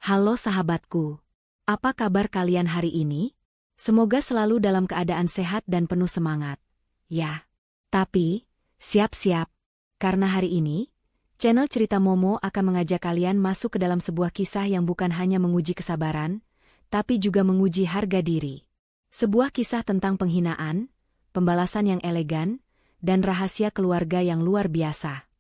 Halo sahabatku, apa kabar kalian hari ini? Semoga selalu dalam keadaan sehat dan penuh semangat. Ya, tapi siap-siap, karena hari ini, channel Cerita Momo akan mengajak kalian masuk ke dalam sebuah kisah yang bukan hanya menguji kesabaran, tapi juga menguji harga diri. Sebuah kisah tentang penghinaan, pembalasan yang elegan, dan rahasia keluarga yang luar biasa.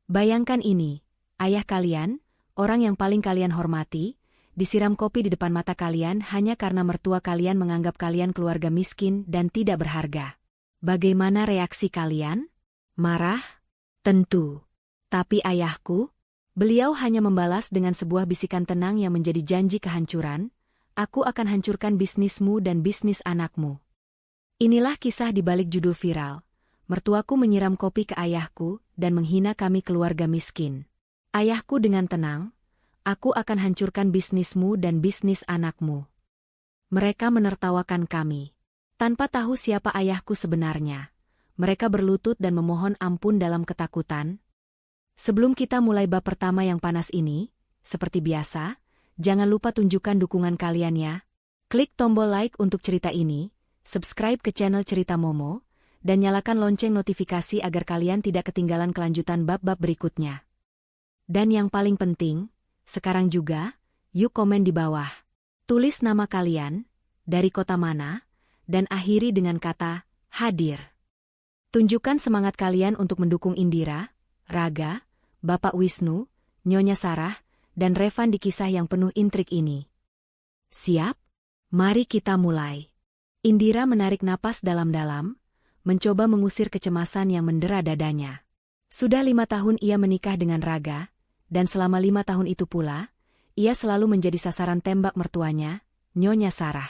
Bayangkan ini, ayah kalian, orang yang paling kalian hormati, disiram kopi di depan mata kalian hanya karena mertua kalian menganggap kalian keluarga miskin dan tidak berharga. Bagaimana reaksi kalian? Marah? Tentu. Tapi ayahku, beliau hanya membalas dengan sebuah bisikan tenang yang menjadi janji kehancuran, "Aku akan hancurkan bisnismu dan bisnis anakmu." Inilah kisah di balik judul viral. Mertuaku menyiram kopi ke ayahku dan menghina kami keluarga miskin. Ayahku dengan tenang, "Aku akan hancurkan bisnismu dan bisnis anakmu." Mereka menertawakan kami. Tanpa tahu siapa ayahku sebenarnya, mereka berlutut dan memohon ampun dalam ketakutan. Sebelum kita mulai bab pertama yang panas ini, seperti biasa, jangan lupa tunjukkan dukungan kalian ya. Klik tombol like untuk cerita ini, subscribe ke channel Cerita Momo, dan nyalakan lonceng notifikasi agar kalian tidak ketinggalan kelanjutan bab-bab berikutnya. Dan yang paling penting, sekarang juga, yuk komen di bawah. Tulis nama kalian, dari kota mana, dan akhiri dengan kata, hadir. Tunjukkan semangat kalian untuk mendukung Indira, Raga, Bapak Wisnu, Nyonya Sarah, dan Revan di kisah yang penuh intrik ini. Siap? Mari kita mulai. Indira menarik napas dalam-dalam, mencoba mengusir kecemasan yang mendera dadanya. Sudah 5 tahun ia menikah dengan Raga, dan selama 5 tahun itu pula, ia selalu menjadi sasaran tembak mertuanya, Nyonya Sarah.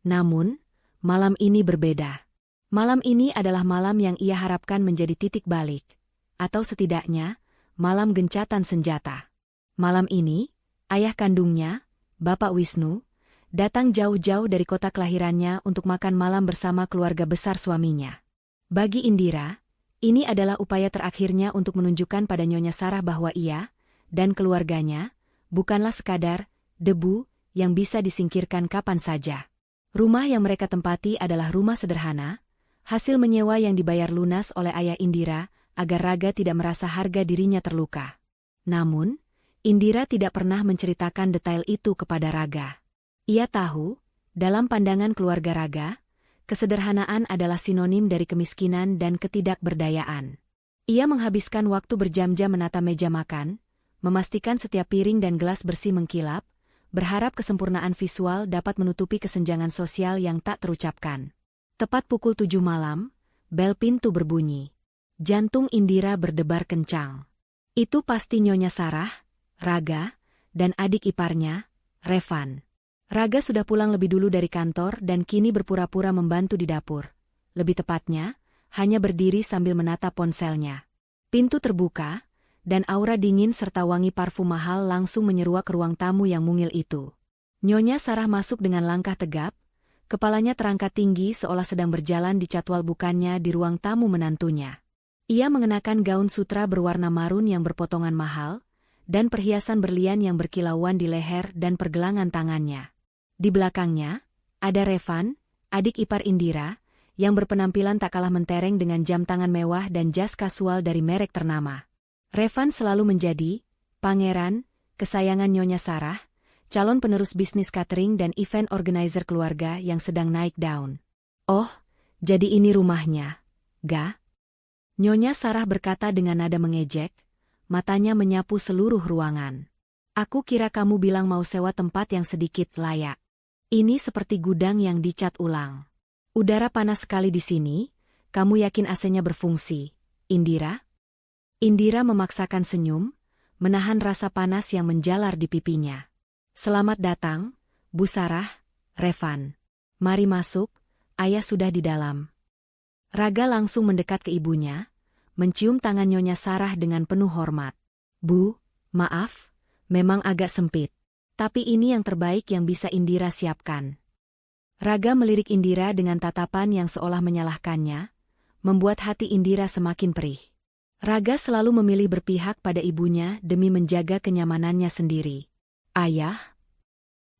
Namun, malam ini berbeda. Malam ini adalah malam yang ia harapkan menjadi titik balik, atau setidaknya, malam gencatan senjata. Malam ini, ayah kandungnya, Bapak Wisnu, datang jauh-jauh dari kota kelahirannya untuk makan malam bersama keluarga besar suaminya. Bagi Indira, ini adalah upaya terakhirnya untuk menunjukkan pada Nyonya Sarah bahwa ia dan keluarganya bukanlah sekadar debu yang bisa disingkirkan kapan saja. Rumah yang mereka tempati adalah rumah sederhana, hasil menyewa yang dibayar lunas oleh ayah Indira agar Raga tidak merasa harga dirinya terluka. Namun, Indira tidak pernah menceritakan detail itu kepada Raga. Ia tahu, dalam pandangan keluarga Raga, kesederhanaan adalah sinonim dari kemiskinan dan ketidakberdayaan. Ia menghabiskan waktu berjam-jam menata meja makan, memastikan setiap piring dan gelas bersih mengkilap, berharap kesempurnaan visual dapat menutupi kesenjangan sosial yang tak terucapkan. Tepat pukul 7 malam, bel pintu berbunyi. Jantung Indira berdebar kencang. Itu pasti Nyonya Sarah, Raga, dan adik iparnya, Revan. Raga sudah pulang lebih dulu dari kantor dan kini berpura-pura membantu di dapur. Lebih tepatnya, hanya berdiri sambil menatap ponselnya. Pintu terbuka, dan aura dingin serta wangi parfum mahal langsung menyeruak ke ruang tamu yang mungil itu. Nyonya Sarah masuk dengan langkah tegap, kepalanya terangkat tinggi seolah sedang berjalan di catwal bukannya di ruang tamu menantunya. Ia mengenakan gaun sutra berwarna marun yang berpotongan mahal, dan perhiasan berlian yang berkilauan di leher dan pergelangan tangannya. Di belakangnya, ada Revan, adik ipar Indira, yang berpenampilan tak kalah mentereng dengan jam tangan mewah dan jas kasual dari merek ternama. Revan selalu menjadi pangeran, kesayangan Nyonya Sarah, calon penerus bisnis catering dan event organizer keluarga yang sedang naik daun. "Oh, jadi ini rumahnya, ga?" Nyonya Sarah berkata dengan nada mengejek, matanya menyapu seluruh ruangan. "Aku kira kamu bilang mau sewa tempat yang sedikit layak. Ini seperti gudang yang dicat ulang. Udara panas sekali di sini, kamu yakin AC-nya berfungsi, Indira?" Indira memaksakan senyum, menahan rasa panas yang menjalar di pipinya. "Selamat datang, Bu Sarah, Revan. Mari masuk, ayah sudah di dalam." Raga langsung mendekat ke ibunya, mencium tangan Nyonya Sarah dengan penuh hormat. "Bu, maaf, memang agak sempit. Tapi ini yang terbaik yang bisa Indira siapkan." Raga melirik Indira dengan tatapan yang seolah menyalahkannya, membuat hati Indira semakin perih. Raga selalu memilih berpihak pada ibunya demi menjaga kenyamanannya sendiri. Ayah?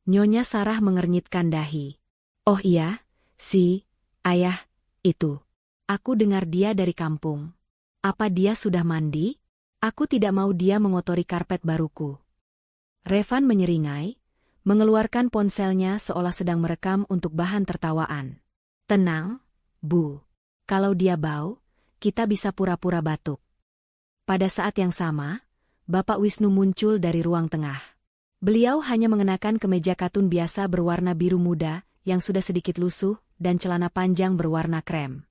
Nyonya Sarah mengernyitkan dahi. Oh iya, ayah, itu. Aku dengar dia dari kampung. Apa dia sudah mandi? Aku tidak mau dia mengotori karpet baruku. Revan menyeringai, mengeluarkan ponselnya seolah sedang merekam untuk bahan tertawaan. Tenang, Bu. Kalau dia bau, kita bisa pura-pura batuk. Pada saat yang sama, Bapak Wisnu muncul dari ruang tengah. Beliau hanya mengenakan kemeja katun biasa berwarna biru muda yang sudah sedikit lusuh dan celana panjang berwarna krem.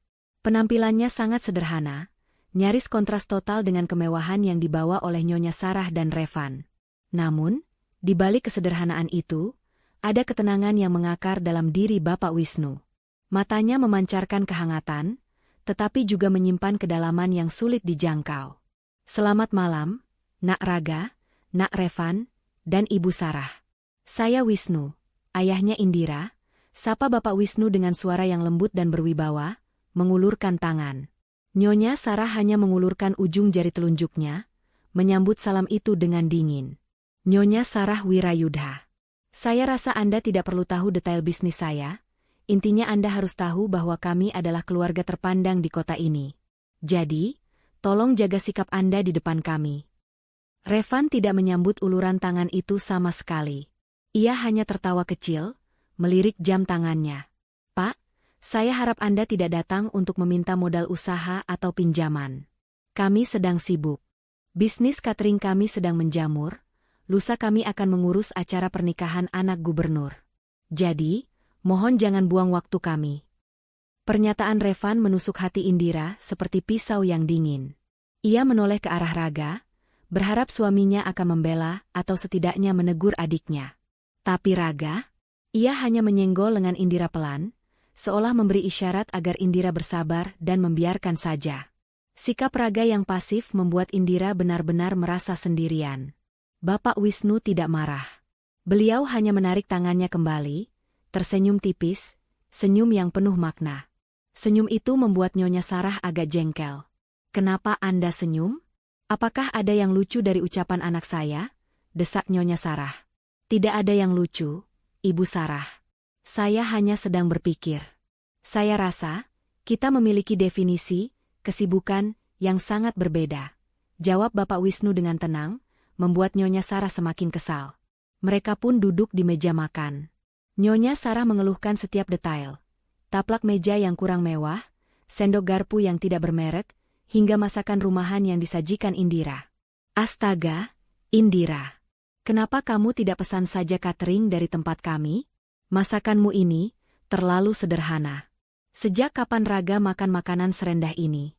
Penampilannya sangat sederhana, nyaris kontras total dengan kemewahan yang dibawa oleh Nyonya Sarah dan Revan. Namun, di balik kesederhanaan itu, ada ketenangan yang mengakar dalam diri Bapak Wisnu. Matanya memancarkan kehangatan, tetapi juga menyimpan kedalaman yang sulit dijangkau. Selamat malam, Nak Raga, Nak Revan, dan Ibu Sarah. Saya Wisnu, ayahnya Indira, sapa Bapak Wisnu dengan suara yang lembut dan berwibawa, mengulurkan tangan. Nyonya Sarah hanya mengulurkan ujung jari telunjuknya, menyambut salam itu dengan dingin. Nyonya Sarah Wirayudha. Saya rasa Anda tidak perlu tahu detail bisnis saya, intinya Anda harus tahu bahwa kami adalah keluarga terpandang di kota ini. Jadi, tolong jaga sikap Anda di depan kami. Revan tidak menyambut uluran tangan itu sama sekali. Ia hanya tertawa kecil, melirik jam tangannya. Pak, saya harap Anda tidak datang untuk meminta modal usaha atau pinjaman. Kami sedang sibuk. Bisnis catering kami sedang menjamur. Lusa kami akan mengurus acara pernikahan anak gubernur. Jadi, mohon jangan buang waktu kami. Pernyataan Revan menusuk hati Indira seperti pisau yang dingin. Ia menoleh ke arah Raga, berharap suaminya akan membela atau setidaknya menegur adiknya. Tapi Raga? Ia hanya menyenggol lengan Indira pelan, seolah memberi isyarat agar Indira bersabar dan membiarkan saja. Sikap Raga yang pasif membuat Indira benar-benar merasa sendirian. Bapak Wisnu tidak marah. Beliau hanya menarik tangannya kembali, tersenyum tipis, senyum yang penuh makna. Senyum itu membuat Nyonya Sarah agak jengkel. Kenapa Anda senyum? Apakah ada yang lucu dari ucapan anak saya? Desak Nyonya Sarah. Tidak ada yang lucu, Ibu Sarah. Saya hanya sedang berpikir. Saya rasa, kita memiliki definisi, kesibukan, yang sangat berbeda. Jawab Bapak Wisnu dengan tenang, membuat Nyonya Sarah semakin kesal. Mereka pun duduk di meja makan. Nyonya Sarah mengeluhkan setiap detail. Taplak meja yang kurang mewah, sendok garpu yang tidak bermerek, hingga masakan rumahan yang disajikan Indira. Astaga, Indira. Kenapa kamu tidak pesan saja catering dari tempat kami? Masakanmu ini terlalu sederhana. Sejak kapan Raga makan makanan serendah ini?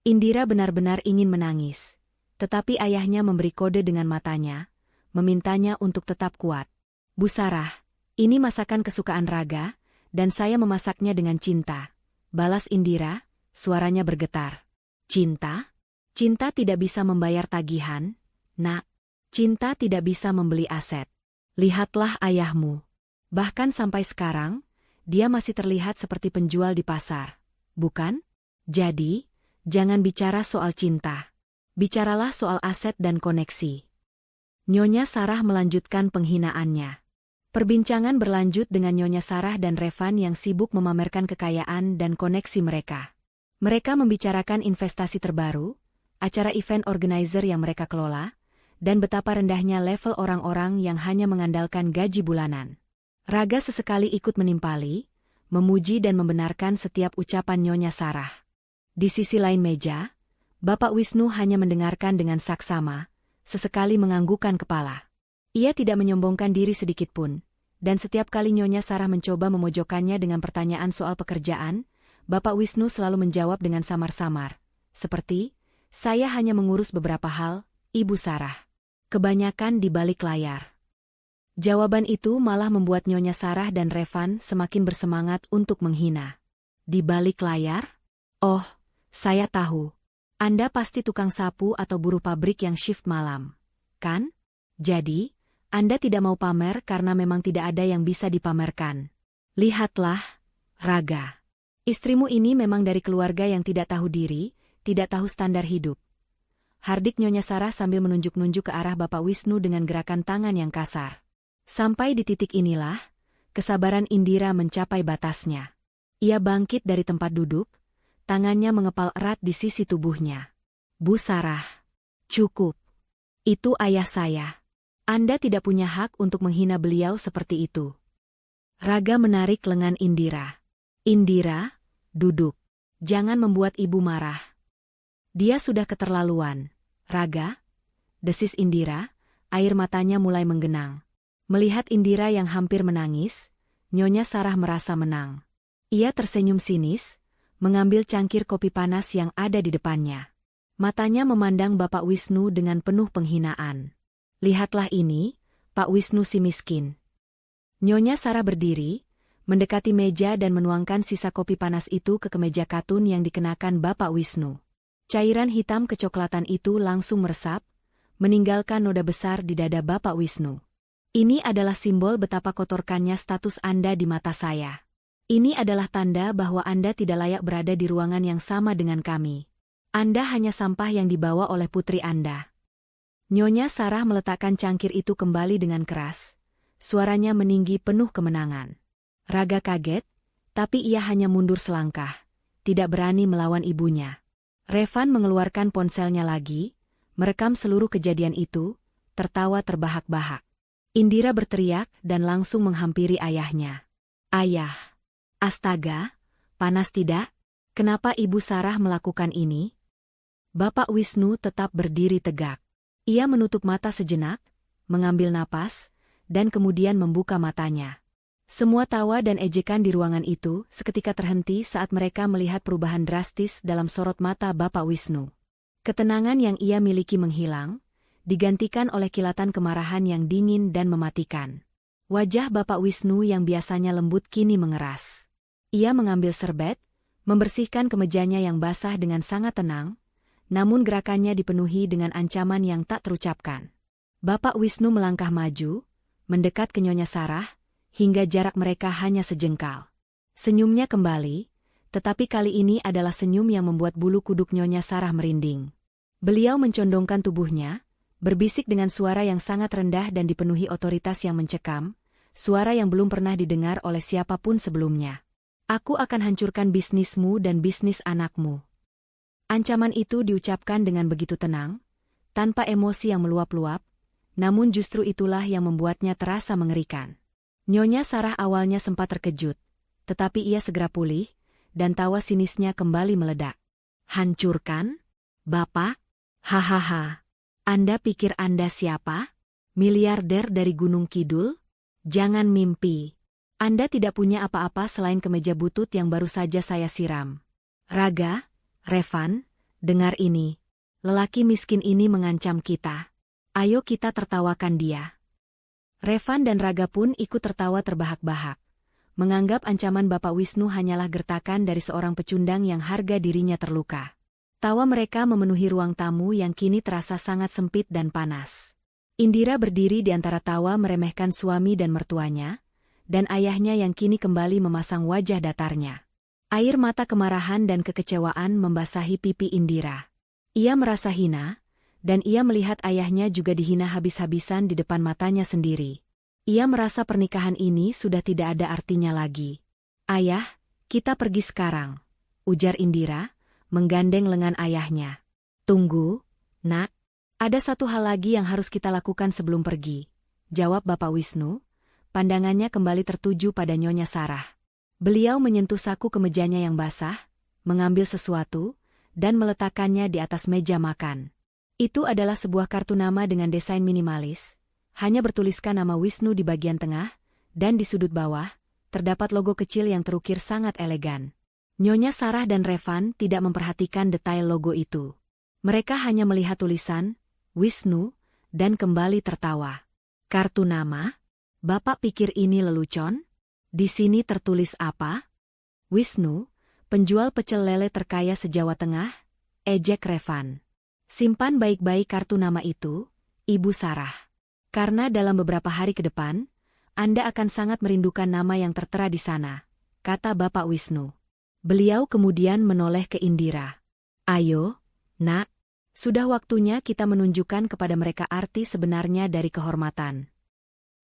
Indira benar-benar ingin menangis. Tetapi ayahnya memberi kode dengan matanya, memintanya untuk tetap kuat. Bu Sarah, ini masakan kesukaan Raga, dan saya memasaknya dengan cinta. Balas Indira, suaranya bergetar. Cinta? Cinta tidak bisa membayar tagihan, Nak. Cinta tidak bisa membeli aset. Lihatlah ayahmu. Bahkan sampai sekarang, dia masih terlihat seperti penjual di pasar. Bukan? Jadi, jangan bicara soal cinta. Bicaralah soal aset dan koneksi. Nyonya Sarah melanjutkan penghinaannya. Perbincangan berlanjut dengan Nyonya Sarah dan Revan yang sibuk memamerkan kekayaan dan koneksi mereka. Mereka membicarakan investasi terbaru, acara event organizer yang mereka kelola, dan betapa rendahnya level orang-orang yang hanya mengandalkan gaji bulanan. Raga sesekali ikut menimpali, memuji dan membenarkan setiap ucapan Nyonya Sarah. Di sisi lain meja, Bapak Wisnu hanya mendengarkan dengan saksama, sesekali menganggukkan kepala. Ia tidak menyombongkan diri sedikitpun, dan setiap kali Nyonya Sarah mencoba memojokkannya dengan pertanyaan soal pekerjaan, Bapak Wisnu selalu menjawab dengan samar-samar. Seperti, saya hanya mengurus beberapa hal, Ibu Sarah. Kebanyakan di balik layar. Jawaban itu malah membuat Nyonya Sarah dan Revan semakin bersemangat untuk menghina. Di balik layar? Oh, saya tahu. Anda pasti tukang sapu atau buruh pabrik yang shift malam, kan? Jadi, Anda tidak mau pamer karena memang tidak ada yang bisa dipamerkan. Lihatlah, Raga. Istrimu ini memang dari keluarga yang tidak tahu diri, tidak tahu standar hidup. hardik Nyonya Sarah sambil menunjuk-nunjuk ke arah Bapak Wisnu dengan gerakan tangan yang kasar. Sampai di titik inilah, kesabaran Indira mencapai batasnya. Ia bangkit dari tempat duduk, tangannya mengepal erat di sisi tubuhnya. Bu Sarah, cukup. Itu ayah saya. Anda tidak punya hak untuk menghina beliau seperti itu. Raga menarik lengan Indira. Indira, duduk. Jangan membuat ibu marah. Dia sudah keterlaluan. Raga, desis Indira, air matanya mulai menggenang. Melihat Indira yang hampir menangis, Nyonya Sarah merasa menang. Ia tersenyum sinis, mengambil cangkir kopi panas yang ada di depannya. Matanya memandang Bapak Wisnu dengan penuh penghinaan. Lihatlah ini, Pak Wisnu si miskin. Nyonya Sarah berdiri, mendekati meja dan menuangkan sisa kopi panas itu ke kemeja katun yang dikenakan Bapak Wisnu. Cairan hitam kecoklatan itu langsung meresap, meninggalkan noda besar di dada Bapak Wisnu. Ini adalah simbol betapa kotorkannya status Anda di mata saya. Ini adalah tanda bahwa Anda tidak layak berada di ruangan yang sama dengan kami. Anda hanya sampah yang dibawa oleh putri Anda. Nyonya Sarah meletakkan cangkir itu kembali dengan keras. Suaranya meninggi penuh kemenangan. Raga kaget, tapi ia hanya mundur selangkah, tidak berani melawan ibunya. Revan mengeluarkan ponselnya lagi, merekam seluruh kejadian itu, tertawa terbahak-bahak. Indira berteriak dan langsung menghampiri ayahnya. Ayah! Astaga, panas tidak? Kenapa Ibu Sarah melakukan ini? Bapak Wisnu tetap berdiri tegak. Ia menutup mata sejenak, mengambil napas, dan kemudian membuka matanya. Semua tawa dan ejekan di ruangan itu seketika terhenti saat mereka melihat perubahan drastis dalam sorot mata Bapak Wisnu. Ketenangan yang ia miliki menghilang, digantikan oleh kilatan kemarahan yang dingin dan mematikan. Wajah Bapak Wisnu yang biasanya lembut kini mengeras. Ia mengambil serbet, membersihkan kemejanya yang basah dengan sangat tenang, namun gerakannya dipenuhi dengan ancaman yang tak terucapkan. Bapak Wisnu melangkah maju, mendekat ke Nyonya Sarah, hingga jarak mereka hanya sejengkal. Senyumnya kembali, tetapi kali ini adalah senyum yang membuat bulu kuduk Nyonya Sarah merinding. Beliau mencondongkan tubuhnya, berbisik dengan suara yang sangat rendah dan dipenuhi otoritas yang mencekam, suara yang belum pernah didengar oleh siapapun sebelumnya. Aku akan hancurkan bisnismu dan bisnis anakmu. Ancaman itu diucapkan dengan begitu tenang, tanpa emosi yang meluap-luap, namun justru itulah yang membuatnya terasa mengerikan. Nyonya Sarah awalnya sempat terkejut, tetapi ia segera pulih, dan tawa sinisnya kembali meledak. Hancurkan? Bapak? Hahaha. Anda pikir Anda siapa? Miliarder dari Gunung Kidul? Jangan mimpi. Anda tidak punya apa-apa selain kemeja butut yang baru saja saya siram. Raga, Revan, dengar ini. Lelaki miskin ini mengancam kita. Ayo kita tertawakan dia. Revan dan Raga pun ikut tertawa terbahak-bahak, menganggap ancaman Bapak Wisnu hanyalah gertakan dari seorang pecundang yang harga dirinya terluka. Tawa mereka memenuhi ruang tamu yang kini terasa sangat sempit dan panas. Indira berdiri di antara tawa meremehkan suami dan mertuanya, dan ayahnya yang kini kembali memasang wajah datarnya. Air mata kemarahan dan kekecewaan membasahi pipi Indira. Ia merasa hina, dan ia melihat ayahnya juga dihina habis-habisan di depan matanya sendiri. Ia merasa pernikahan ini sudah tidak ada artinya lagi. Ayah, kita pergi sekarang, ujar Indira, menggandeng lengan ayahnya. Tunggu, nak. Ada satu hal lagi yang harus kita lakukan sebelum pergi, jawab Bapak Wisnu, pandangannya kembali tertuju pada Nyonya Sarah. Beliau menyentuh saku kemejanya yang basah, mengambil sesuatu, dan meletakkannya di atas meja makan. Itu adalah sebuah kartu nama dengan desain minimalis, hanya bertuliskan nama Wisnu di bagian tengah, dan di sudut bawah, terdapat logo kecil yang terukir sangat elegan. Nyonya Sarah dan Revan tidak memperhatikan detail logo itu. Mereka hanya melihat tulisan, Wisnu, dan kembali tertawa. Kartu nama? Bapak pikir ini lelucon? Di sini tertulis apa? Wisnu, penjual pecel lele terkaya se-Jawa Tengah, ejek Revan. Simpan baik-baik kartu nama itu, Ibu Sarah. Karena dalam beberapa hari ke depan, Anda akan sangat merindukan nama yang tertera di sana, kata Bapak Wisnu. Beliau kemudian menoleh ke Indira. Ayo, nak, Sudah waktunya kita menunjukkan kepada mereka arti sebenarnya dari kehormatan.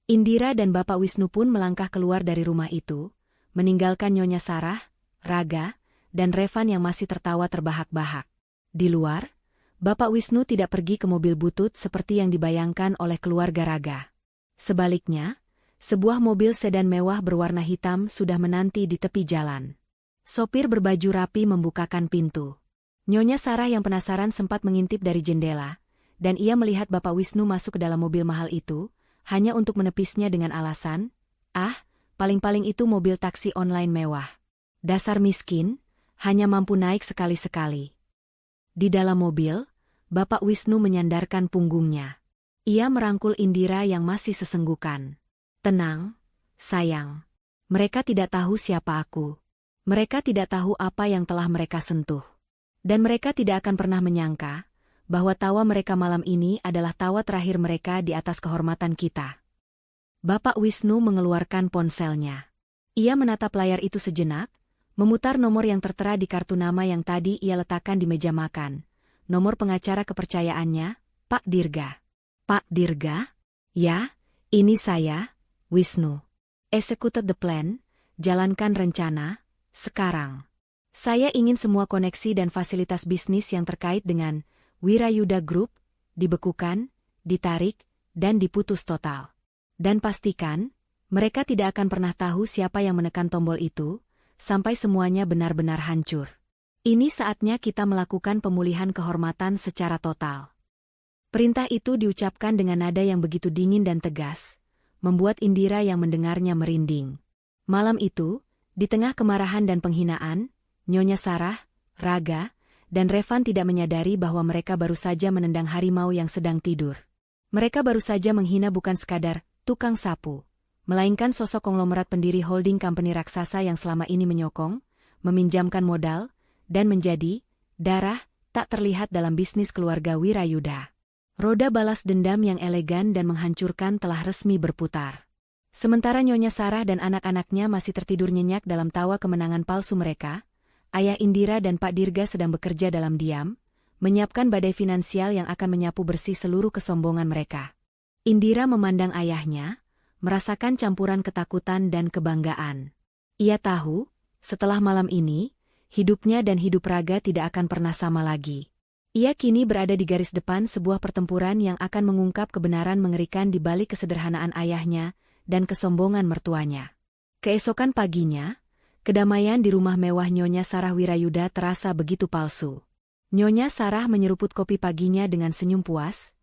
Indira dan Bapak Wisnu pun melangkah keluar dari rumah itu, meninggalkan Nyonya Sarah, Raga, dan Revan yang masih tertawa terbahak-bahak. Di luar, Bapak Wisnu tidak pergi ke mobil butut seperti yang dibayangkan oleh keluarga Raga. Sebaliknya, sebuah mobil sedan mewah berwarna hitam sudah menanti di tepi jalan. Sopir berbaju rapi membukakan pintu. Nyonya Sarah yang penasaran sempat mengintip dari jendela, dan ia melihat Bapak Wisnu masuk ke dalam mobil mahal itu, hanya untuk menepisnya dengan alasan, paling-paling itu mobil taksi online mewah. Dasar miskin, hanya mampu naik sekali-sekali. Di dalam mobil, Bapak Wisnu menyandarkan punggungnya. Ia merangkul Indira yang masih sesenggukan. Tenang, sayang. Mereka tidak tahu siapa aku. Mereka tidak tahu apa yang telah mereka sentuh. Dan mereka tidak akan pernah menyangka bahwa tawa mereka malam ini adalah tawa terakhir mereka di atas kehormatan kita. Bapak Wisnu mengeluarkan ponselnya. Ia menatap layar itu sejenak, memutar nomor yang tertera di kartu nama yang tadi ia letakkan di meja makan. Nomor pengacara kepercayaannya, Pak Dirga. Pak Dirga? Ya, ini saya, Wisnu. Execute the plan, jalankan rencana, sekarang. Saya ingin semua koneksi dan fasilitas bisnis yang terkait dengan Wirayuda Group dibekukan, ditarik, dan diputus total. Dan pastikan, mereka tidak akan pernah tahu siapa yang menekan tombol itu, sampai semuanya benar-benar hancur. Ini saatnya kita melakukan pemulihan kehormatan secara total. Perintah itu diucapkan dengan nada yang begitu dingin dan tegas, membuat Indira yang mendengarnya merinding. Malam itu, di tengah kemarahan dan penghinaan, Nyonya Sarah, Raga, dan Revan tidak menyadari bahwa mereka baru saja menendang harimau yang sedang tidur. Mereka baru saja menghina bukan sekadar tukang sapu, melainkan sosok konglomerat pendiri holding company raksasa yang selama ini menyokong, meminjamkan modal, dan menjadi darah tak terlihat dalam bisnis keluarga Wirayuda. Roda balas dendam yang elegan dan menghancurkan telah resmi berputar. Sementara Nyonya Sarah dan anak-anaknya masih tertidur nyenyak dalam tawa kemenangan palsu mereka, Ayah Indira dan Pak Dirga sedang bekerja dalam diam, menyiapkan badai finansial yang akan menyapu bersih seluruh kesombongan mereka. Indira memandang ayahnya, merasakan campuran ketakutan dan kebanggaan. Ia tahu, setelah malam ini, hidupnya dan hidup Raga tidak akan pernah sama lagi. Ia kini berada di garis depan sebuah pertempuran yang akan mengungkap kebenaran mengerikan di balik kesederhanaan ayahnya dan kesombongan mertuanya. Keesokan paginya, kedamaian di rumah mewah Nyonya Sarah Wirayuda terasa begitu palsu. Nyonya Sarah menyeruput kopi paginya dengan senyum puas,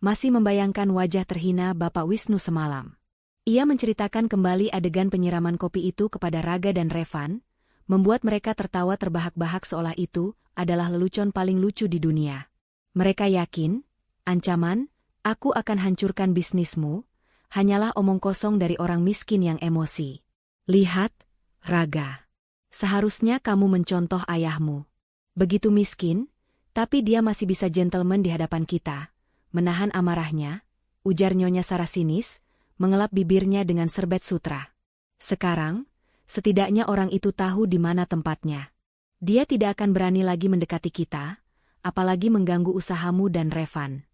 masih membayangkan wajah terhina Bapak Wisnu semalam. Ia menceritakan kembali adegan penyiraman kopi itu kepada Raga dan Revan, membuat mereka tertawa terbahak-bahak seolah itu adalah lelucon paling lucu di dunia. Mereka yakin, ancaman, aku akan hancurkan bisnismu, hanyalah omong kosong dari orang miskin yang emosi. Lihat, Raga. Seharusnya kamu mencontoh ayahmu. Begitu miskin, tapi dia masih bisa gentleman di hadapan kita. Menahan amarahnya, ujar Nyonya Sarah sinis, mengelap bibirnya dengan serbet sutra. Sekarang, setidaknya orang itu tahu di mana tempatnya. Dia tidak akan berani lagi mendekati kita, apalagi mengganggu usahamu dan Revan.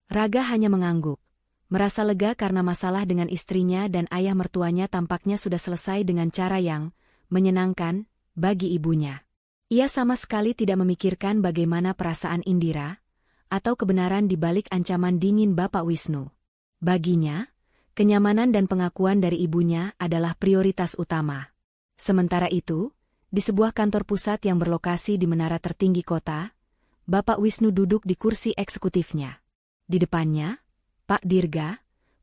Raga hanya mengangguk, merasa lega karena masalah dengan istrinya dan ayah mertuanya tampaknya sudah selesai dengan cara yang menyenangkan bagi ibunya. Ia sama sekali tidak memikirkan bagaimana perasaan Indira, atau kebenaran di balik ancaman dingin Bapak Wisnu. Baginya, kenyamanan dan pengakuan dari ibunya adalah prioritas utama. Sementara itu, di sebuah kantor pusat yang berlokasi di menara tertinggi kota, Bapak Wisnu duduk di kursi eksekutifnya. Di depannya, Pak Dirga,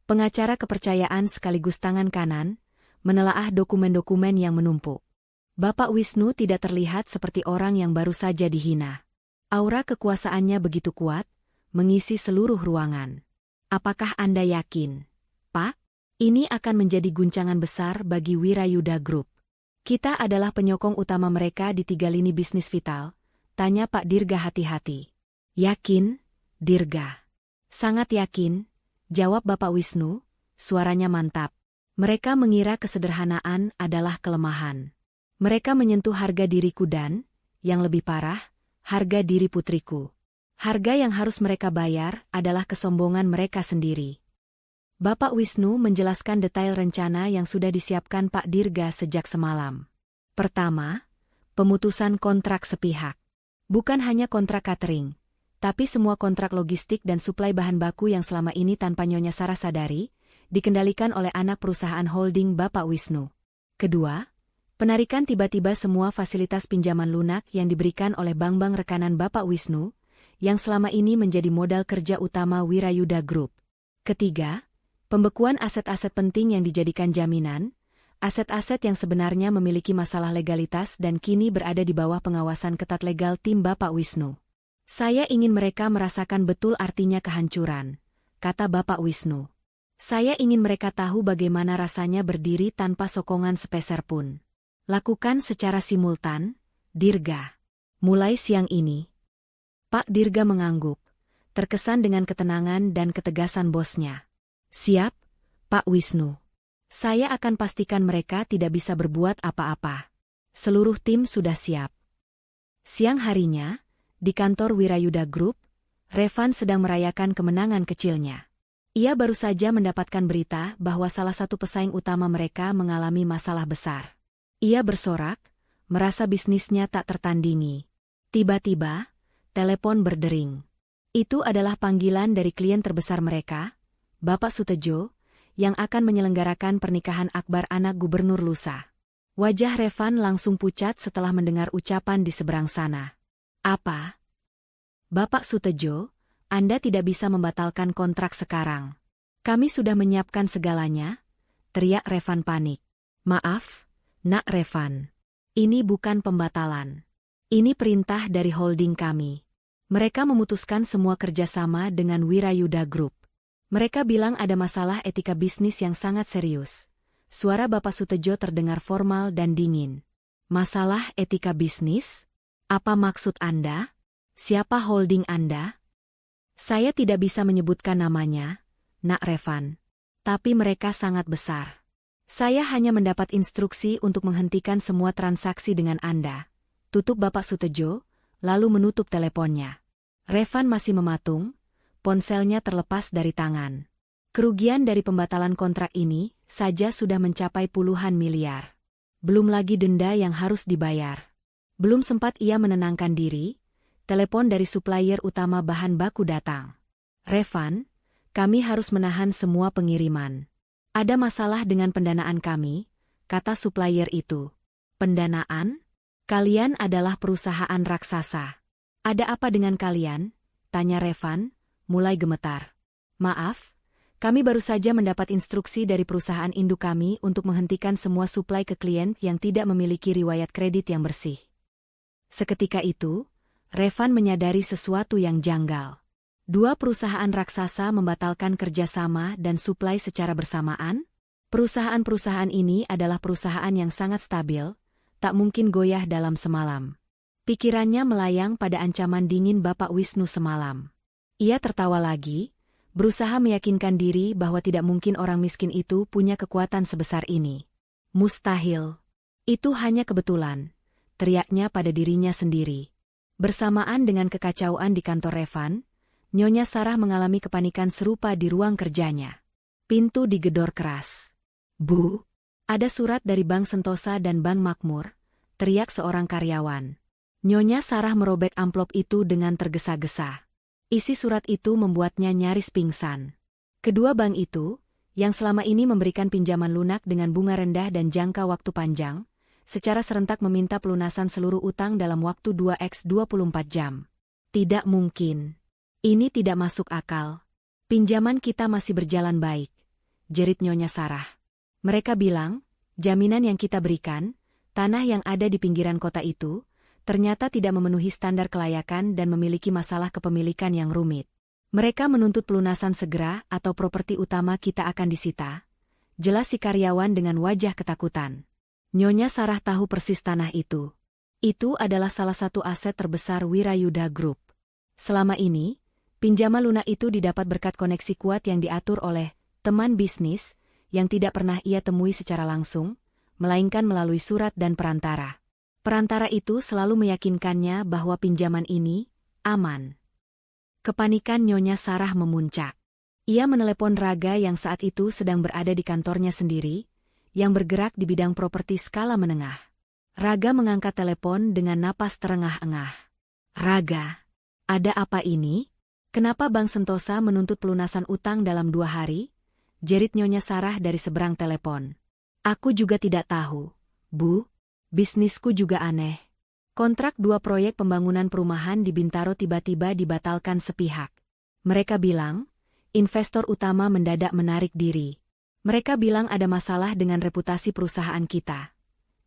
pengacara kepercayaan sekaligus tangan kanan, menelaah dokumen-dokumen yang menumpuk. Bapak Wisnu tidak terlihat seperti orang yang baru saja dihina. Aura kekuasaannya begitu kuat, mengisi seluruh ruangan. Apakah Anda yakin, Pak? Ini akan menjadi guncangan besar bagi Wirayuda Group. Kita adalah penyokong utama mereka di 3 lini bisnis vital, tanya Pak Dirga hati-hati. Yakin, Dirga? Sangat yakin, jawab Bapak Wisnu, suaranya mantap. Mereka mengira kesederhanaan adalah kelemahan. Mereka menyentuh harga diriku dan, yang lebih parah, harga diri putriku. Harga yang harus mereka bayar adalah kesombongan mereka sendiri. Bapak Wisnu menjelaskan detail rencana yang sudah disiapkan Pak Dirga sejak semalam. Pertama, pemutusan kontrak sepihak. Bukan hanya kontrak catering, tapi semua kontrak logistik dan suplai bahan baku yang selama ini tanpa Nyonya Sarah sadari, dikendalikan oleh anak perusahaan holding Bapak Wisnu. Kedua, penarikan tiba-tiba semua fasilitas pinjaman lunak yang diberikan oleh bank-bank rekanan Bapak Wisnu, yang selama ini menjadi modal kerja utama Wirayuda Group. Ketiga, pembekuan aset-aset penting yang dijadikan jaminan, aset-aset yang sebenarnya memiliki masalah legalitas dan kini berada di bawah pengawasan ketat legal tim Bapak Wisnu. Saya ingin mereka merasakan betul artinya kehancuran, kata Bapak Wisnu. Saya ingin mereka tahu bagaimana rasanya berdiri tanpa sokongan sepeser pun. Lakukan secara simultan, Dirga. Mulai siang ini. Pak Dirga mengangguk, terkesan dengan ketenangan dan ketegasan bosnya. Siap, Pak Wisnu. Saya akan pastikan mereka tidak bisa berbuat apa-apa. Seluruh tim sudah siap. Siang harinya, di kantor Wirayuda Group, Revan sedang merayakan kemenangan kecilnya. Ia baru saja mendapatkan berita bahwa salah satu pesaing utama mereka mengalami masalah besar. Ia bersorak, merasa bisnisnya tak tertandingi. Tiba-tiba, telepon berdering. Itu adalah panggilan dari klien terbesar mereka, Bapak Sutejo, yang akan menyelenggarakan pernikahan akbar anak gubernur lusa. Wajah Revan langsung pucat setelah mendengar ucapan di seberang sana. Apa? Bapak Sutejo, Anda tidak bisa membatalkan kontrak sekarang. Kami sudah menyiapkan segalanya, teriak Revan panik. Maaf, Nak Revan. Ini bukan pembatalan. Ini perintah dari holding kami. Mereka memutuskan semua kerjasama dengan Wirayuda Group. Mereka bilang ada masalah etika bisnis yang sangat serius. Suara Bapak Sutejo terdengar formal dan dingin. Masalah etika bisnis? Apa maksud Anda? Siapa holding Anda? Saya tidak bisa menyebutkan namanya, Nak Revan. Tapi mereka sangat besar. Saya hanya mendapat instruksi untuk menghentikan semua transaksi dengan Anda. Tutup Bapak Sutejo, lalu menutup teleponnya. Revan masih mematung, ponselnya terlepas dari tangan. Kerugian dari pembatalan kontrak ini saja sudah mencapai puluhan miliar. Belum lagi denda yang harus dibayar. Belum sempat ia menenangkan diri, telepon dari supplier utama bahan baku datang. Revan, kami harus menahan semua pengiriman. Ada masalah dengan pendanaan kami, kata supplier itu. Pendanaan? Kalian adalah perusahaan raksasa. Ada apa dengan kalian? Tanya Revan, mulai gemetar. Maaf, kami baru saja mendapat instruksi dari perusahaan induk kami untuk menghentikan semua suplai ke klien yang tidak memiliki riwayat kredit yang bersih. Seketika itu, Revan menyadari sesuatu yang janggal. Dua perusahaan raksasa membatalkan kerjasama dan suplai secara bersamaan? Perusahaan-perusahaan ini adalah perusahaan yang sangat stabil, tak mungkin goyah dalam semalam. Pikirannya melayang pada ancaman dingin Bapak Wisnu semalam. Ia tertawa lagi, berusaha meyakinkan diri bahwa tidak mungkin orang miskin itu punya kekuatan sebesar ini. Mustahil. Itu hanya kebetulan, teriaknya pada dirinya sendiri. Bersamaan dengan kekacauan di kantor Revan, Nyonya Sarah mengalami kepanikan serupa di ruang kerjanya. Pintu digedor keras. Bu, ada surat dari Bank Sentosa dan Bank Makmur, teriak seorang karyawan. Nyonya Sarah merobek amplop itu dengan tergesa-gesa. Isi surat itu membuatnya nyaris pingsan. Kedua bank itu, yang selama ini memberikan pinjaman lunak dengan bunga rendah dan jangka waktu panjang, secara serentak meminta pelunasan seluruh utang dalam waktu 2x24 jam. Tidak mungkin. Ini tidak masuk akal. Pinjaman kita masih berjalan baik, jerit Nyonya Sarah. Mereka bilang, jaminan yang kita berikan, tanah yang ada di pinggiran kota itu, ternyata tidak memenuhi standar kelayakan dan memiliki masalah kepemilikan yang rumit. Mereka menuntut pelunasan segera atau properti utama kita akan disita. Jelas si karyawan dengan wajah ketakutan. Nyonya Sarah tahu persis tanah itu. Itu adalah salah satu aset terbesar Wirayuda Group. Selama ini, pinjaman lunak itu didapat berkat koneksi kuat yang diatur oleh teman bisnis yang tidak pernah ia temui secara langsung, melainkan melalui surat dan perantara. Perantara itu selalu meyakinkannya bahwa pinjaman ini aman. Kepanikan Nyonya Sarah memuncak. Ia menelepon Raga yang saat itu sedang berada di kantornya sendiri, yang bergerak di bidang properti skala menengah. Raga mengangkat telepon dengan napas terengah-engah. "Raga, ada apa ini? Kenapa Bank Sentosa menuntut pelunasan utang dalam 2 hari?" jerit Nyonya Sarah dari seberang telepon. "Aku juga tidak tahu, Bu. Bisnisku juga aneh. Kontrak 2 proyek pembangunan perumahan di Bintaro tiba-tiba dibatalkan sepihak. Mereka bilang, investor utama mendadak menarik diri. Mereka bilang ada masalah dengan reputasi perusahaan kita."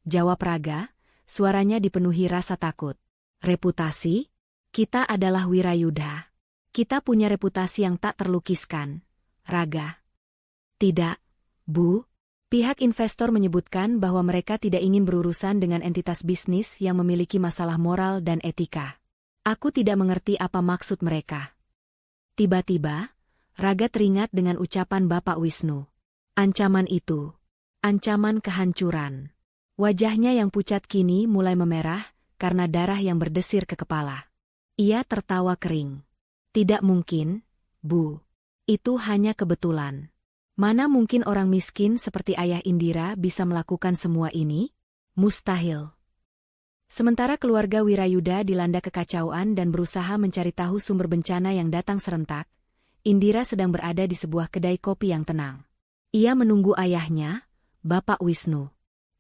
Jawab Raga, suaranya dipenuhi rasa takut. "Reputasi? Kita adalah Wirayuda. Kita punya reputasi yang tak terlukiskan, Raga." "Tidak, Bu. Pihak investor menyebutkan bahwa mereka tidak ingin berurusan dengan entitas bisnis yang memiliki masalah moral dan etika. Aku tidak mengerti apa maksud mereka." Tiba-tiba, Raga teringat dengan ucapan Bapak Wisnu. Ancaman itu. Ancaman kehancuran. Wajahnya yang pucat kini mulai memerah karena darah yang berdesir ke kepala. Ia tertawa kering. "Tidak mungkin, Bu. Itu hanya kebetulan. Mana mungkin orang miskin seperti Ayah Indira bisa melakukan semua ini? Mustahil." Sementara keluarga Wirayuda dilanda kekacauan dan berusaha mencari tahu sumber bencana yang datang serentak, Indira sedang berada di sebuah kedai kopi yang tenang. Ia menunggu ayahnya, Bapak Wisnu.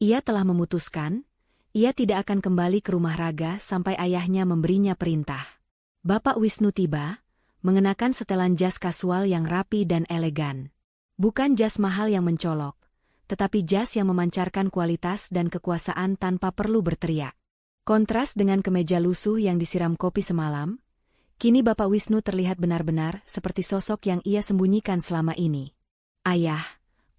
Ia telah memutuskan, ia tidak akan kembali ke rumah Raga sampai ayahnya memberinya perintah. Bapak Wisnu tiba, mengenakan setelan jas kasual yang rapi dan elegan. Bukan jas mahal yang mencolok, tetapi jas yang memancarkan kualitas dan kekuasaan tanpa perlu berteriak. Kontras dengan kemeja lusuh yang disiram kopi semalam, kini Bapak Wisnu terlihat benar-benar seperti sosok yang ia sembunyikan selama ini. "Ayah,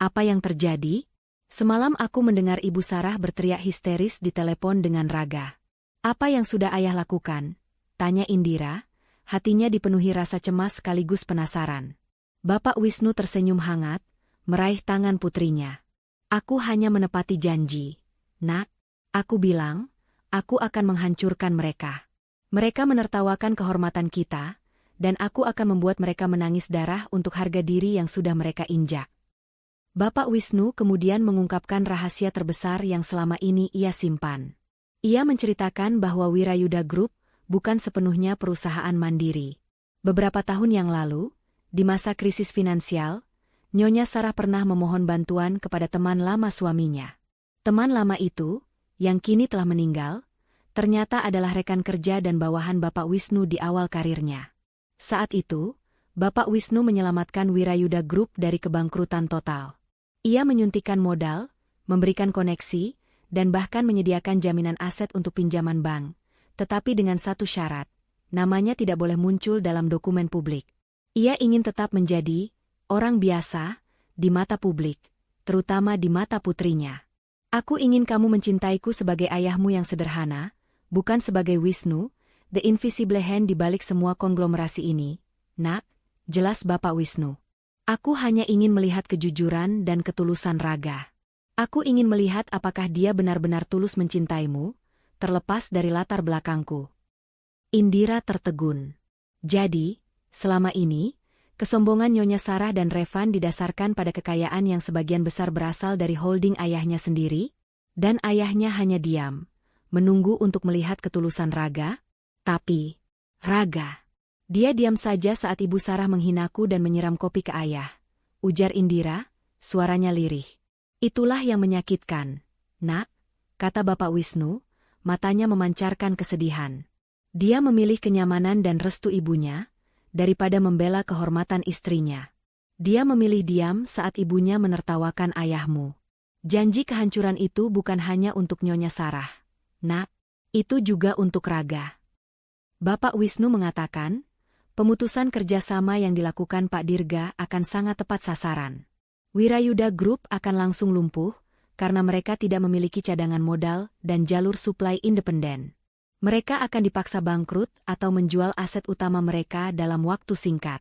apa yang terjadi? Semalam aku mendengar Ibu Sarah berteriak histeris di telepon dengan Raga. Apa yang sudah ayah lakukan?" tanya Indira, hatinya dipenuhi rasa cemas sekaligus penasaran. Bapak Wisnu tersenyum hangat, meraih tangan putrinya. "Aku hanya menepati janji. Nak, aku bilang, aku akan menghancurkan mereka. Mereka menertawakan kehormatan kita, dan aku akan membuat mereka menangis darah untuk harga diri yang sudah mereka injak." Bapak Wisnu kemudian mengungkapkan rahasia terbesar yang selama ini ia simpan. Ia menceritakan bahwa Wirayuda Group bukan sepenuhnya perusahaan mandiri. Beberapa tahun yang lalu, di masa krisis finansial, Nyonya Sarah pernah memohon bantuan kepada teman lama suaminya. Teman lama itu, yang kini telah meninggal, ternyata adalah rekan kerja dan bawahan Bapak Wisnu di awal karirnya. Saat itu, Bapak Wisnu menyelamatkan Wirayuda Group dari kebangkrutan total. Ia menyuntikkan modal, memberikan koneksi, dan bahkan menyediakan jaminan aset untuk pinjaman bank, tetapi dengan satu syarat, namanya tidak boleh muncul dalam dokumen publik. Ia ingin tetap menjadi orang biasa di mata publik, terutama di mata putrinya. "Aku ingin kamu mencintaiku sebagai ayahmu yang sederhana, bukan sebagai Wisnu, the invisible hand di balik semua konglomerasi ini, Nak," jelas Bapak Wisnu. "Aku hanya ingin melihat kejujuran dan ketulusan Raga. Aku ingin melihat apakah dia benar-benar tulus mencintaimu, terlepas dari latar belakangku." Indira tertegun. Jadi, selama ini, kesombongan Nyonya Sarah dan Revan didasarkan pada kekayaan yang sebagian besar berasal dari holding ayahnya sendiri, dan ayahnya hanya diam, menunggu untuk melihat ketulusan Raga. Tapi, Raga, dia diam saja saat Ibu Sarah menghinaku dan menyiram kopi ke ayah, ujar Indira, suaranya lirih. "Itulah yang menyakitkan, Nak," kata Bapak Wisnu, matanya memancarkan kesedihan. Dia memilih kenyamanan dan restu ibunya, daripada membela kehormatan istrinya. Dia memilih diam saat ibunya menertawakan ayahmu. Janji kehancuran itu bukan hanya untuk Nyonya Sarah, Nak, itu juga untuk Raga. Bapak Wisnu mengatakan, pemutusan kerjasama yang dilakukan Pak Dirga akan sangat tepat sasaran. Wirayuda Group akan langsung lumpuh, karena mereka tidak memiliki cadangan modal dan jalur suplai independen. Mereka akan dipaksa bangkrut atau menjual aset utama mereka dalam waktu singkat.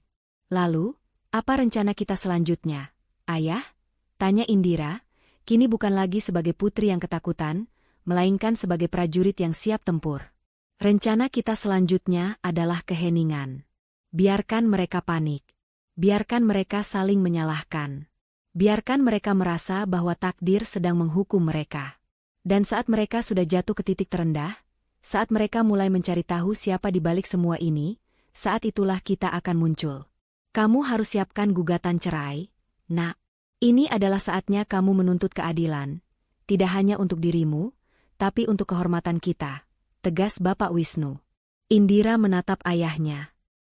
"Lalu, apa rencana kita selanjutnya, Ayah?" tanya Indira, kini bukan lagi sebagai putri yang ketakutan, melainkan sebagai prajurit yang siap tempur. "Rencana kita selanjutnya adalah keheningan. Biarkan mereka panik. Biarkan mereka saling menyalahkan. Biarkan mereka merasa bahwa takdir sedang menghukum mereka. Dan saat mereka sudah jatuh ke titik terendah, saat mereka mulai mencari tahu siapa di balik semua ini, saat itulah kita akan muncul. Kamu harus siapkan gugatan cerai, Nak. Ini adalah saatnya kamu menuntut keadilan. Tidak hanya untuk dirimu, tapi untuk kehormatan kita, tegas Bapak Wisnu. Indira menatap ayahnya.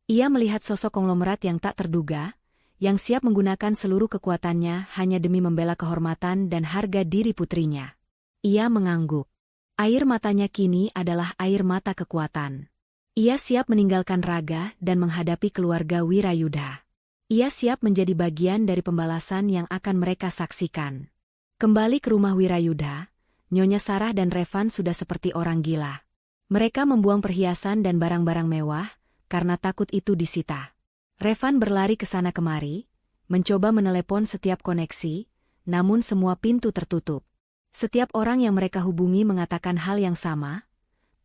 Ia melihat sosok konglomerat yang tak terduga, yang siap menggunakan seluruh kekuatannya hanya demi membela kehormatan dan harga diri putrinya. Ia mengangguk. Air matanya kini adalah air mata kekuatan. Ia siap meninggalkan Raga dan menghadapi keluarga Wirayudha. Ia siap menjadi bagian dari pembalasan yang akan mereka saksikan. Kembali ke rumah Wirayudha, Nyonya Sarah dan Revan sudah seperti orang gila. Mereka membuang perhiasan dan barang-barang mewah, karena takut itu disita. Revan berlari ke sana kemari, mencoba menelepon setiap koneksi, namun semua pintu tertutup. Setiap orang yang mereka hubungi mengatakan hal yang sama,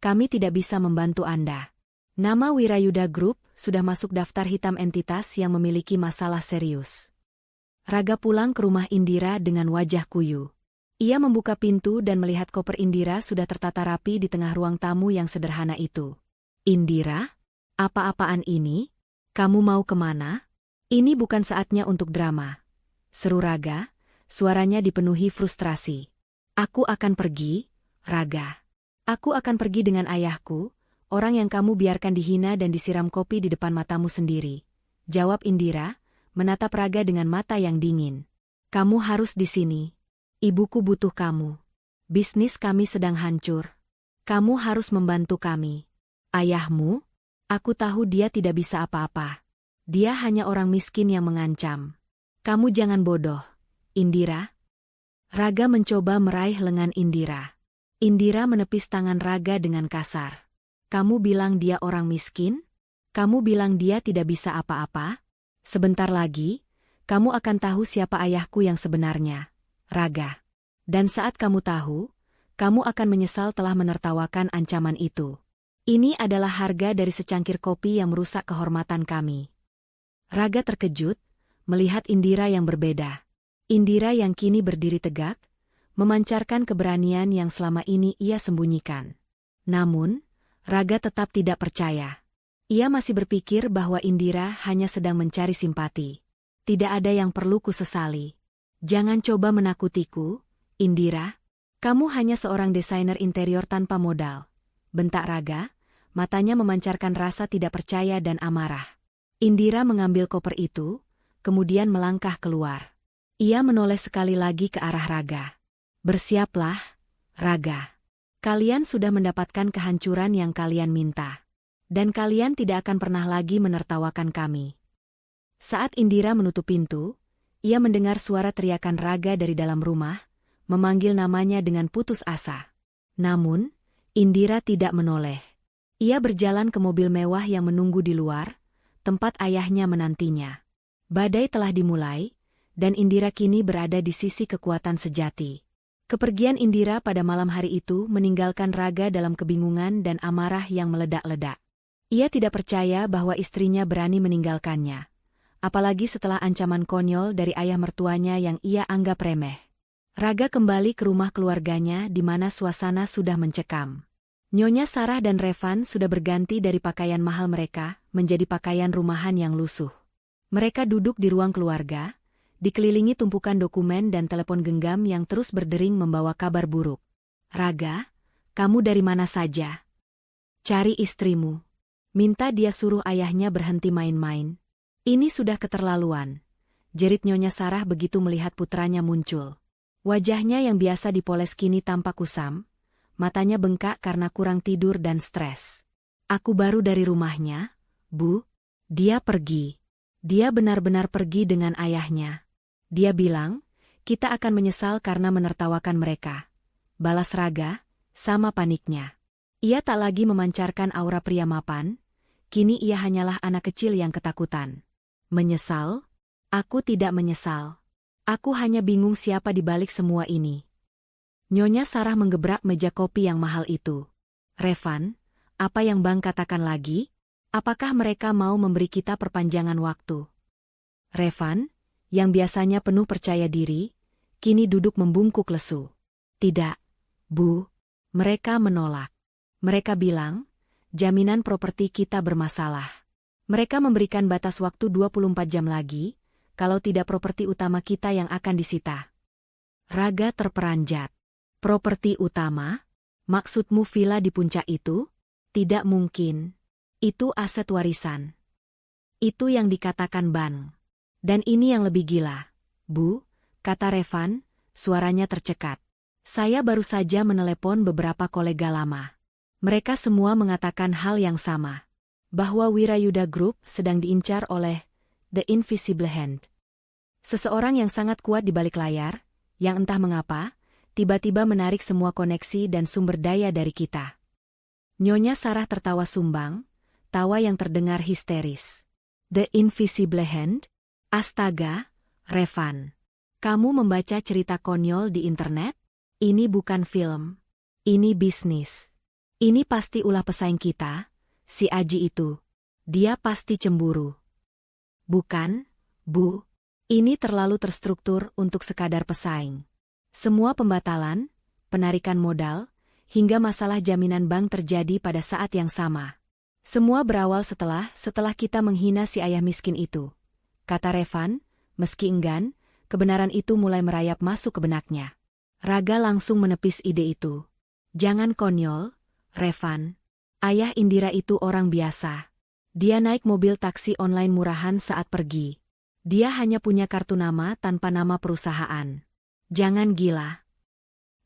kami tidak bisa membantu Anda. Nama Wirayudha Group sudah masuk daftar hitam entitas yang memiliki masalah serius. Raga pulang ke rumah Indira dengan wajah kuyu. Ia membuka pintu dan melihat koper Indira sudah tertata rapi di tengah ruang tamu yang sederhana itu. Indira? Apa-apaan ini? Kamu mau kemana? Ini bukan saatnya untuk drama. Seru Raga, suaranya dipenuhi frustrasi. Aku akan pergi, Raga. Aku akan pergi dengan ayahku, orang yang kamu biarkan dihina dan disiram kopi di depan matamu sendiri. Jawab Indira, menatap Raga dengan mata yang dingin. Kamu harus di sini. Ibuku butuh kamu. Bisnis kami sedang hancur. Kamu harus membantu kami. Ayahmu? Aku tahu dia tidak bisa apa-apa. Dia hanya orang miskin yang mengancam. Kamu jangan bodoh, Indira. Raga mencoba meraih lengan Indira. Indira menepis tangan Raga dengan kasar. Kamu bilang dia orang miskin? Kamu bilang dia tidak bisa apa-apa? Sebentar lagi, kamu akan tahu siapa ayahku yang sebenarnya, Raga. Dan saat kamu tahu, kamu akan menyesal telah menertawakan ancaman itu. Ini adalah harga dari secangkir kopi yang merusak kehormatan kami. Raga terkejut, melihat Indira yang berbeda. Indira yang kini berdiri tegak, memancarkan keberanian yang selama ini ia sembunyikan. Namun, Raga tetap tidak percaya. Ia masih berpikir bahwa Indira hanya sedang mencari simpati. Tidak ada yang perlu kusesali. Jangan coba menakutiku, Indira. Kamu hanya seorang desainer interior tanpa modal. Bentak Raga, matanya memancarkan rasa tidak percaya dan amarah. Indira mengambil koper itu, kemudian melangkah keluar. Ia menoleh sekali lagi ke arah Raga. Bersiaplah, Raga. Kalian sudah mendapatkan kehancuran yang kalian minta. Dan kalian tidak akan pernah lagi menertawakan kami. Saat Indira menutup pintu, ia mendengar suara teriakan Raga dari dalam rumah, memanggil namanya dengan putus asa. Namun, Indira tidak menoleh. Ia berjalan ke mobil mewah yang menunggu di luar, tempat ayahnya menantinya. Badai telah dimulai, dan Indira kini berada di sisi kekuatan sejati. Kepergian Indira pada malam hari itu meninggalkan Raga dalam kebingungan dan amarah yang meledak-ledak. Ia tidak percaya bahwa istrinya berani meninggalkannya. Apalagi setelah ancaman konyol dari ayah mertuanya yang ia anggap remeh. Raga kembali ke rumah keluarganya di mana suasana sudah mencekam. Nyonya Sarah dan Revan sudah berganti dari pakaian mahal mereka menjadi pakaian rumahan yang lusuh. Mereka duduk di ruang keluarga, dikelilingi tumpukan dokumen dan telepon genggam yang terus berdering membawa kabar buruk. Raga, kamu dari mana saja? Cari istrimu. Minta dia suruh ayahnya berhenti main-main. Ini sudah keterlaluan, jerit Nyonya Sarah begitu melihat putranya muncul. Wajahnya yang biasa dipoles kini tampak kusam, matanya bengkak karena kurang tidur dan stres. Aku baru dari rumahnya, Bu. Dia pergi. Dia benar-benar pergi dengan ayahnya. Dia bilang, kita akan menyesal karena menertawakan mereka. Balas Raga, sama paniknya. Ia tak lagi memancarkan aura pria mapan, kini ia hanyalah anak kecil yang ketakutan. Menyesal? Aku tidak menyesal. Aku hanya bingung siapa di balik semua ini. Nyonya Sarah menggebrak meja kopi yang mahal itu. Revan, apa yang Bang katakan lagi? Apakah mereka mau memberi kita perpanjangan waktu? Revan, yang biasanya penuh percaya diri, kini duduk membungkuk lesu. Tidak, Bu. Mereka menolak. Mereka bilang, jaminan properti kita bermasalah. Mereka memberikan batas waktu 24 jam lagi, kalau tidak properti utama kita yang akan disita. Raga terperanjat. Properti utama? Maksudmu villa di puncak itu? Tidak mungkin. Itu aset warisan. Itu yang dikatakan Ban. Dan ini yang lebih gila. Bu, kata Revan, suaranya tercekat. Saya baru saja menelepon beberapa kolega lama. Mereka semua mengatakan hal yang sama. Bahwa Wirayuda Group sedang diincar oleh The Invisible Hand. Seseorang yang sangat kuat di balik layar, yang entah mengapa, tiba-tiba menarik semua koneksi dan sumber daya dari kita. Nyonya Sarah tertawa sumbang, tawa yang terdengar histeris. The Invisible Hand? Astaga, Revan. Kamu membaca cerita konyol di internet? Ini bukan film. Ini bisnis. Ini pasti ulah pesaing kita, si Aji itu. Dia pasti cemburu. Bukan, Bu. Ini terlalu terstruktur untuk sekadar pesaing. Semua pembatalan, penarikan modal, hingga masalah jaminan bank terjadi pada saat yang sama. Semua berawal setelah kita menghina si ayah miskin itu. Kata Revan, meski enggan, kebenaran itu mulai merayap masuk ke benaknya. Raga langsung menepis ide itu. Jangan konyol, Revan. Ayah Indira itu orang biasa. Dia naik mobil taksi online murahan saat pergi. Dia hanya punya kartu nama tanpa nama perusahaan. Jangan gila.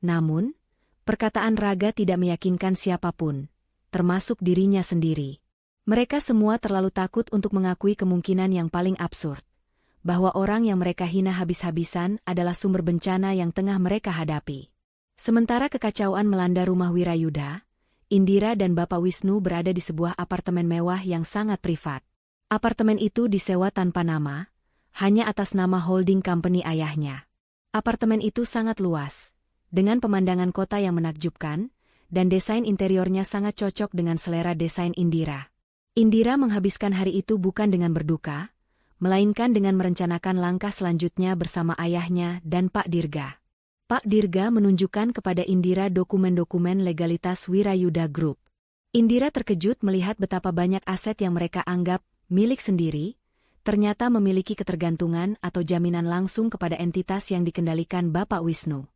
Namun, perkataan Raga tidak meyakinkan siapapun, termasuk dirinya sendiri. Mereka semua terlalu takut untuk mengakui kemungkinan yang paling absurd. Bahwa orang yang mereka hina habis-habisan adalah sumber bencana yang tengah mereka hadapi. Sementara kekacauan melanda rumah Wirayuda, Indira dan Bapak Wisnu berada di sebuah apartemen mewah yang sangat privat. Apartemen itu disewa tanpa nama, hanya atas nama holding company ayahnya. Apartemen itu sangat luas, dengan pemandangan kota yang menakjubkan, dan desain interiornya sangat cocok dengan selera desain Indira. Indira menghabiskan hari itu bukan dengan berduka, melainkan dengan merencanakan langkah selanjutnya bersama ayahnya dan Pak Dirga. Pak Dirga menunjukkan kepada Indira dokumen-dokumen legalitas Wirayuda Group. Indira terkejut melihat betapa banyak aset yang mereka anggap milik sendiri, ternyata memiliki ketergantungan atau jaminan langsung kepada entitas yang dikendalikan Bapak Wisnu.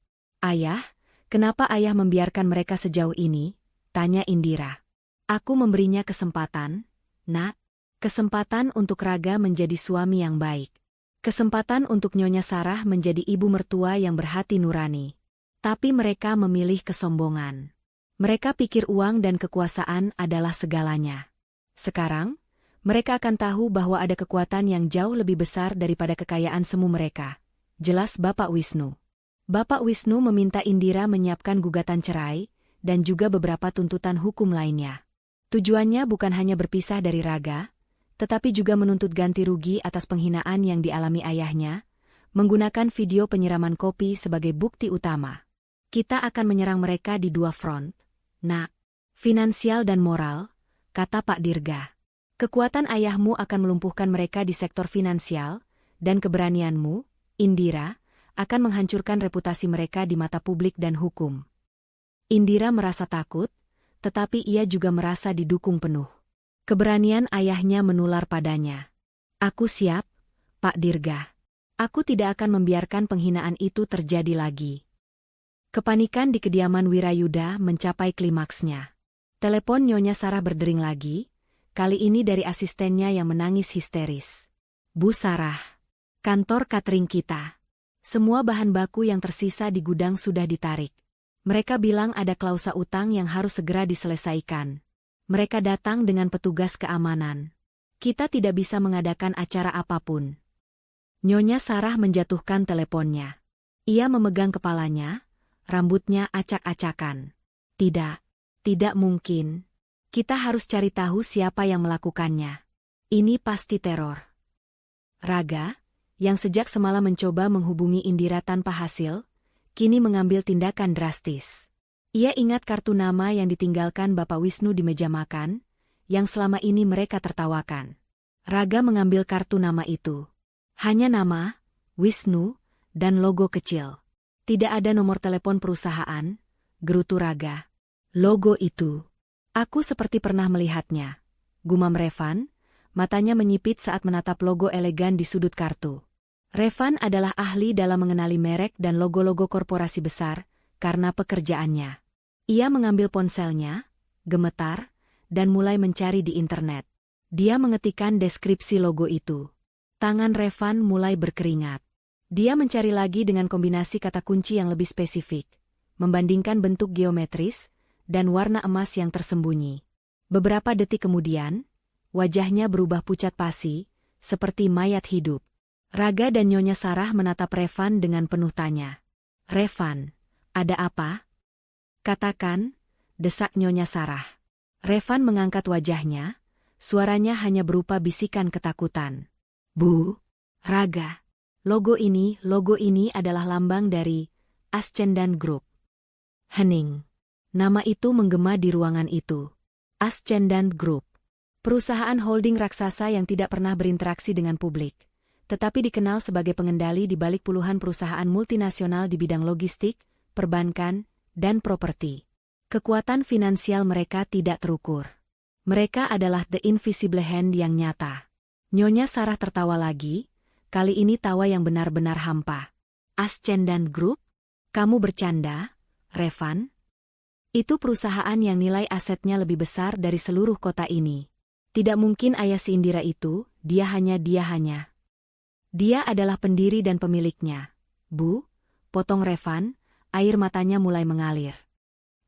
Ayah, kenapa ayah membiarkan mereka sejauh ini? Tanya Indira. Aku memberinya kesempatan, Nak. Kesempatan untuk Raga menjadi suami yang baik. Kesempatan untuk Nyonya Sarah menjadi ibu mertua yang berhati nurani. Tapi mereka memilih kesombongan. Mereka pikir uang dan kekuasaan adalah segalanya. Sekarang, mereka akan tahu bahwa ada kekuatan yang jauh lebih besar daripada kekayaan semu mereka. Jelas Bapak Wisnu. Bapak Wisnu meminta Indira menyiapkan gugatan cerai, dan juga beberapa tuntutan hukum lainnya. Tujuannya bukan hanya berpisah dari Raga, tetapi juga menuntut ganti rugi atas penghinaan yang dialami ayahnya, menggunakan video penyiraman kopi sebagai bukti utama. Kita akan menyerang mereka di dua front, Nak. Finansial dan moral, kata Pak Dirga. Kekuatan ayahmu akan melumpuhkan mereka di sektor finansial, dan keberanianmu, Indira, akan menghancurkan reputasi mereka di mata publik dan hukum. Indira merasa takut, tetapi ia juga merasa didukung penuh. Keberanian ayahnya menular padanya. Aku siap, Pak Dirga. Aku tidak akan membiarkan penghinaan itu terjadi lagi. Kepanikan di kediaman Wirayuda mencapai klimaksnya. Telepon Nyonya Sarah berdering lagi, kali ini dari asistennya yang menangis histeris. Bu Sarah, kantor catering kita. Semua bahan baku yang tersisa di gudang sudah ditarik. Mereka bilang ada klausa utang yang harus segera diselesaikan. Mereka datang dengan petugas keamanan. Kita tidak bisa mengadakan acara apapun. Nyonya Sarah menjatuhkan teleponnya. Ia memegang kepalanya, rambutnya acak-acakan. Tidak mungkin. Kita harus cari tahu siapa yang melakukannya. Ini pasti teror. Raga, yang sejak semalam mencoba menghubungi Indira tanpa hasil, kini mengambil tindakan drastis. Ia ingat kartu nama yang ditinggalkan Bapak Wisnu di meja makan, yang selama ini mereka tertawakan. Raga mengambil kartu nama itu. Hanya nama, Wisnu, dan logo kecil. Tidak ada nomor telepon perusahaan, gerutu Raga. Logo itu. Aku seperti pernah melihatnya. Gumam Revan, matanya menyipit saat menatap logo elegan di sudut kartu. Revan adalah ahli dalam mengenali merek dan logo-logo korporasi besar, karena pekerjaannya. Ia mengambil ponselnya, gemetar, dan mulai mencari di internet. Dia mengetikkan deskripsi logo itu. Tangan Revan mulai berkeringat. Dia mencari lagi dengan kombinasi kata kunci yang lebih spesifik, membandingkan bentuk geometris, dan warna emas yang tersembunyi. Beberapa detik kemudian, wajahnya berubah pucat pasi, seperti mayat hidup. Raga dan Nyonya Sarah menatap Revan dengan penuh tanya. Revan, ada apa? Katakan, desak Nyonya Sarah. Revan mengangkat wajahnya, suaranya hanya berupa bisikan ketakutan. Bu, Raga, logo ini adalah lambang dari Ascendan Group. Hening. Nama itu menggema di ruangan itu. Ascendan Group. Perusahaan holding raksasa yang tidak pernah berinteraksi dengan publik, tetapi dikenal sebagai pengendali di balik puluhan perusahaan multinasional di bidang logistik, perbankan, dan properti. Kekuatan finansial mereka tidak terukur. Mereka adalah the invisible hand yang nyata. Nyonya Sarah tertawa lagi, kali ini tawa yang benar-benar hampa. Ascendan Group? Kamu bercanda, Revan? Itu perusahaan yang nilai asetnya lebih besar dari seluruh kota ini. Tidak mungkin ayah si Indira itu, dia hanya. Dia adalah pendiri dan pemiliknya. Bu, potong Revan, air matanya mulai mengalir.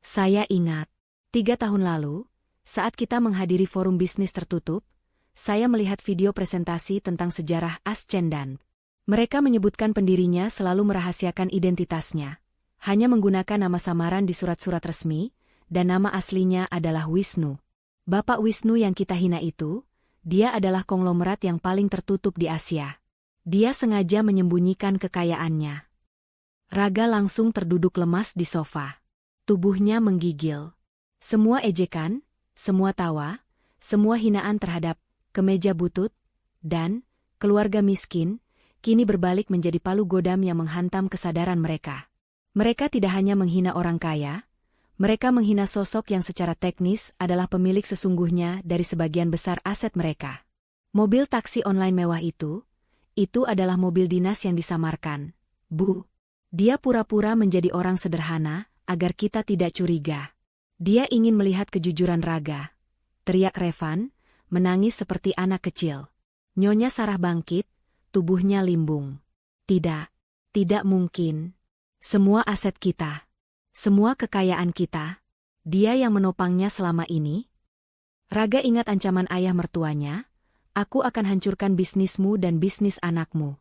Saya ingat, 3 tahun lalu, saat kita menghadiri forum bisnis tertutup, saya melihat video presentasi tentang sejarah Ascendan. Mereka menyebutkan pendirinya selalu merahasiakan identitasnya, hanya menggunakan nama samaran di surat-surat resmi, dan nama aslinya adalah Wisnu. Bapak Wisnu yang kita hina itu, dia adalah konglomerat yang paling tertutup di Asia. Dia sengaja menyembunyikan kekayaannya. Raga langsung terduduk lemas di sofa. Tubuhnya menggigil. Semua ejekan, semua tawa, semua hinaan terhadap kemeja butut, dan keluarga miskin, kini berbalik menjadi palu godam yang menghantam kesadaran mereka. Mereka tidak hanya menghina orang kaya, mereka menghina sosok yang secara teknis adalah pemilik sesungguhnya dari sebagian besar aset mereka. Mobil taksi online mewah itu adalah mobil dinas yang disamarkan. Bu, dia pura-pura menjadi orang sederhana agar kita tidak curiga. Dia ingin melihat kejujuran Raga. Teriak Revan, menangis seperti anak kecil. Nyonya Sarah bangkit, tubuhnya limbung. Tidak mungkin. Semua aset kita. Semua kekayaan kita, dia yang menopangnya selama ini? Raga ingat ancaman ayah mertuanya, aku akan hancurkan bisnismu dan bisnis anakmu.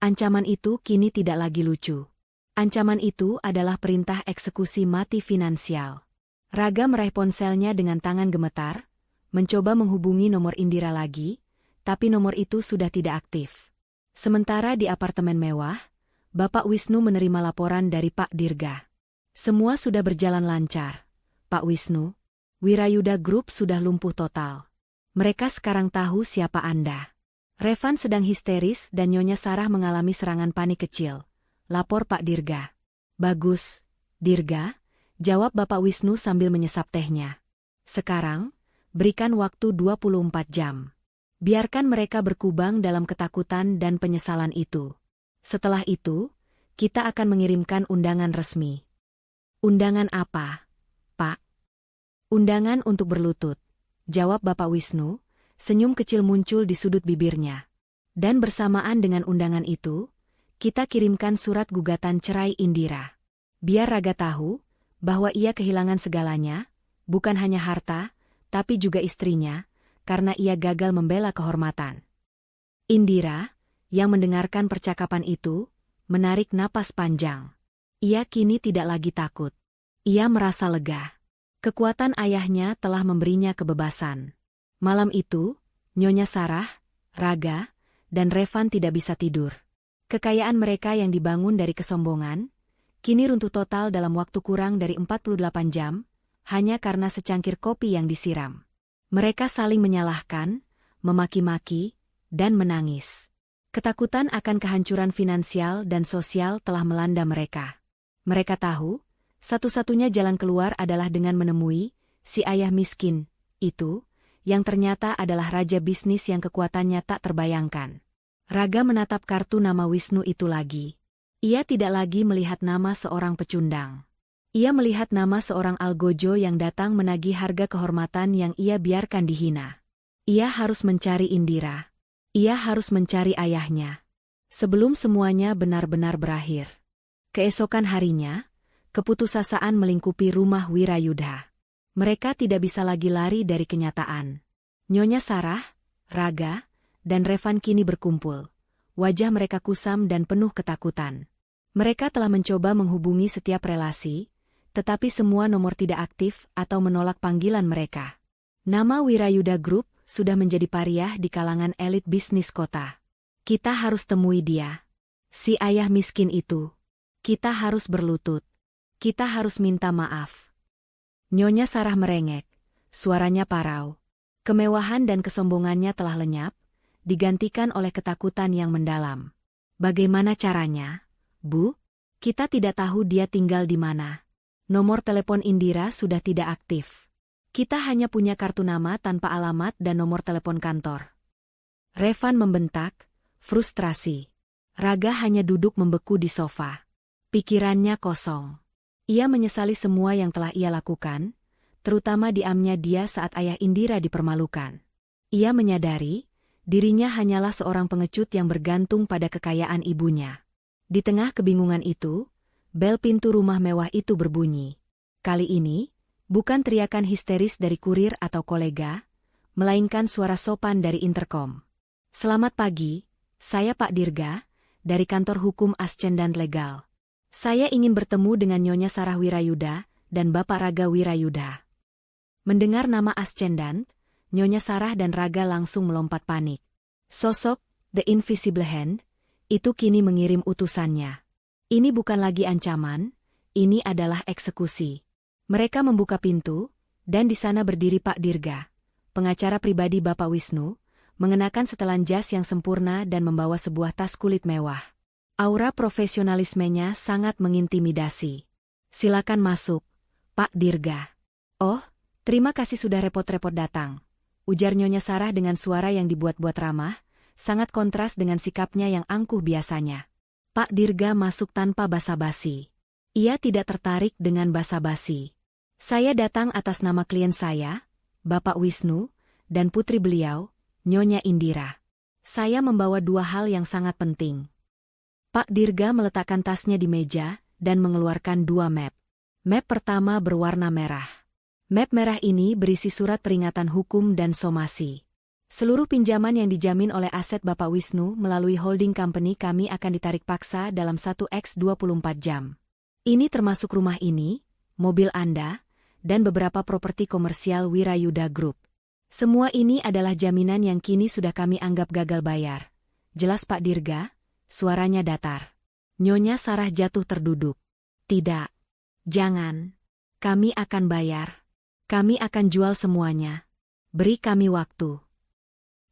Ancaman itu kini tidak lagi lucu. Ancaman itu adalah perintah eksekusi mati finansial. Raga meraih ponselnya dengan tangan gemetar, mencoba menghubungi nomor Indira lagi, tapi nomor itu sudah tidak aktif. Sementara di apartemen mewah, Bapak Wisnu menerima laporan dari Pak Dirga. Semua sudah berjalan lancar, Pak Wisnu. Wirayuda Group sudah lumpuh total. Mereka sekarang tahu siapa Anda. Revan sedang histeris dan Nyonya Sarah mengalami serangan panik kecil. Lapor Pak Dirga. Bagus, Dirga, jawab Bapak Wisnu sambil menyesap tehnya. Sekarang, berikan waktu 24 jam. Biarkan mereka berkubang dalam ketakutan dan penyesalan itu. Setelah itu, kita akan mengirimkan undangan resmi. Undangan apa, Pak? Undangan untuk berlutut, jawab Bapak Wisnu, senyum kecil muncul di sudut bibirnya. Dan bersamaan dengan undangan itu, kita kirimkan surat gugatan cerai Indira. Biar Raga tahu bahwa ia kehilangan segalanya, bukan hanya harta, tapi juga istrinya, karena ia gagal membela kehormatan. Indira, yang mendengarkan percakapan itu, menarik napas panjang. Ia kini tidak lagi takut. Ia merasa lega. Kekuatan ayahnya telah memberinya kebebasan. Malam itu, Nyonya Sarah, Raga, dan Revan tidak bisa tidur. Kekayaan mereka yang dibangun dari kesombongan, kini runtuh total dalam waktu kurang dari 48 jam, hanya karena secangkir kopi yang disiram. Mereka saling menyalahkan, memaki-maki, dan menangis. Ketakutan akan kehancuran finansial dan sosial telah melanda mereka. Mereka tahu, satu-satunya jalan keluar adalah dengan menemui si ayah miskin itu, yang ternyata adalah raja bisnis yang kekuatannya tak terbayangkan. Raga menatap kartu nama Wisnu itu lagi. Ia tidak lagi melihat nama seorang pecundang. Ia melihat nama seorang algojo yang datang menagih harga kehormatan yang ia biarkan dihina. Ia harus mencari Indira. Ia harus mencari ayahnya. Sebelum semuanya benar-benar berakhir. Keesokan harinya, keputusasaan melingkupi rumah Wirayudha. Mereka tidak bisa lagi lari dari kenyataan. Nyonya Sarah, Raga, dan Revan kini berkumpul. Wajah mereka kusam dan penuh ketakutan. Mereka telah mencoba menghubungi setiap relasi, tetapi semua nomor tidak aktif atau menolak panggilan mereka. Nama Wirayudha Group sudah menjadi pariah di kalangan elit bisnis kota. Kita harus temui dia. Si ayah miskin itu. Kita harus berlutut. Kita harus minta maaf. Nyonya Sarah merengek. Suaranya parau. Kemewahan dan kesombongannya telah lenyap, digantikan oleh ketakutan yang mendalam. Bagaimana caranya, Bu? Kita tidak tahu dia tinggal di mana. Nomor telepon Indira sudah tidak aktif. Kita hanya punya kartu nama tanpa alamat dan nomor telepon kantor. Revan membentak, frustrasi. Raga hanya duduk membeku di sofa. Pikirannya kosong. Ia menyesali semua yang telah ia lakukan, terutama diamnya dia saat ayah Indira dipermalukan. Ia menyadari, dirinya hanyalah seorang pengecut yang bergantung pada kekayaan ibunya. Di tengah kebingungan itu, bel pintu rumah mewah itu berbunyi. Kali ini, bukan teriakan histeris dari kurir atau kolega, melainkan suara sopan dari interkom. Selamat pagi, saya Pak Dirga, dari kantor hukum Ascendan Legal. Saya ingin bertemu dengan Nyonya Sarah Wirayudha dan Bapak Raga Wirayudha. Mendengar nama Ascendan, Nyonya Sarah dan Raga langsung melompat panik. Sosok, The Invisible Hand, itu kini mengirim utusannya. Ini bukan lagi ancaman, ini adalah eksekusi. Mereka membuka pintu, dan di sana berdiri Pak Dirga, pengacara pribadi Bapak Wisnu, mengenakan setelan jas yang sempurna dan membawa sebuah tas kulit mewah. Aura profesionalismenya sangat mengintimidasi. Silakan masuk, Pak Dirga. Oh, terima kasih sudah repot-repot datang, ujar Nyonya Sarah dengan suara yang dibuat-buat ramah, sangat kontras dengan sikapnya yang angkuh biasanya. Pak Dirga masuk tanpa basa-basi. Ia tidak tertarik dengan basa-basi. Saya datang atas nama klien saya, Bapak Wisnu, dan putri beliau, Nyonya Indira. Saya membawa dua hal yang sangat penting. Pak Dirga meletakkan tasnya di meja dan mengeluarkan dua map. Map pertama berwarna merah. Map merah ini berisi surat peringatan hukum dan somasi. Seluruh pinjaman yang dijamin oleh aset Bapak Wisnu melalui holding company kami akan ditarik paksa dalam 1x24 jam. Ini termasuk rumah ini, mobil Anda, dan beberapa properti komersial Wirayudha Group. Semua ini adalah jaminan yang kini sudah kami anggap gagal bayar. Jelas Pak Dirga, suaranya datar. Nyonya Sarah jatuh terduduk. Tidak. Jangan. Kami akan bayar. Kami akan jual semuanya. Beri kami waktu.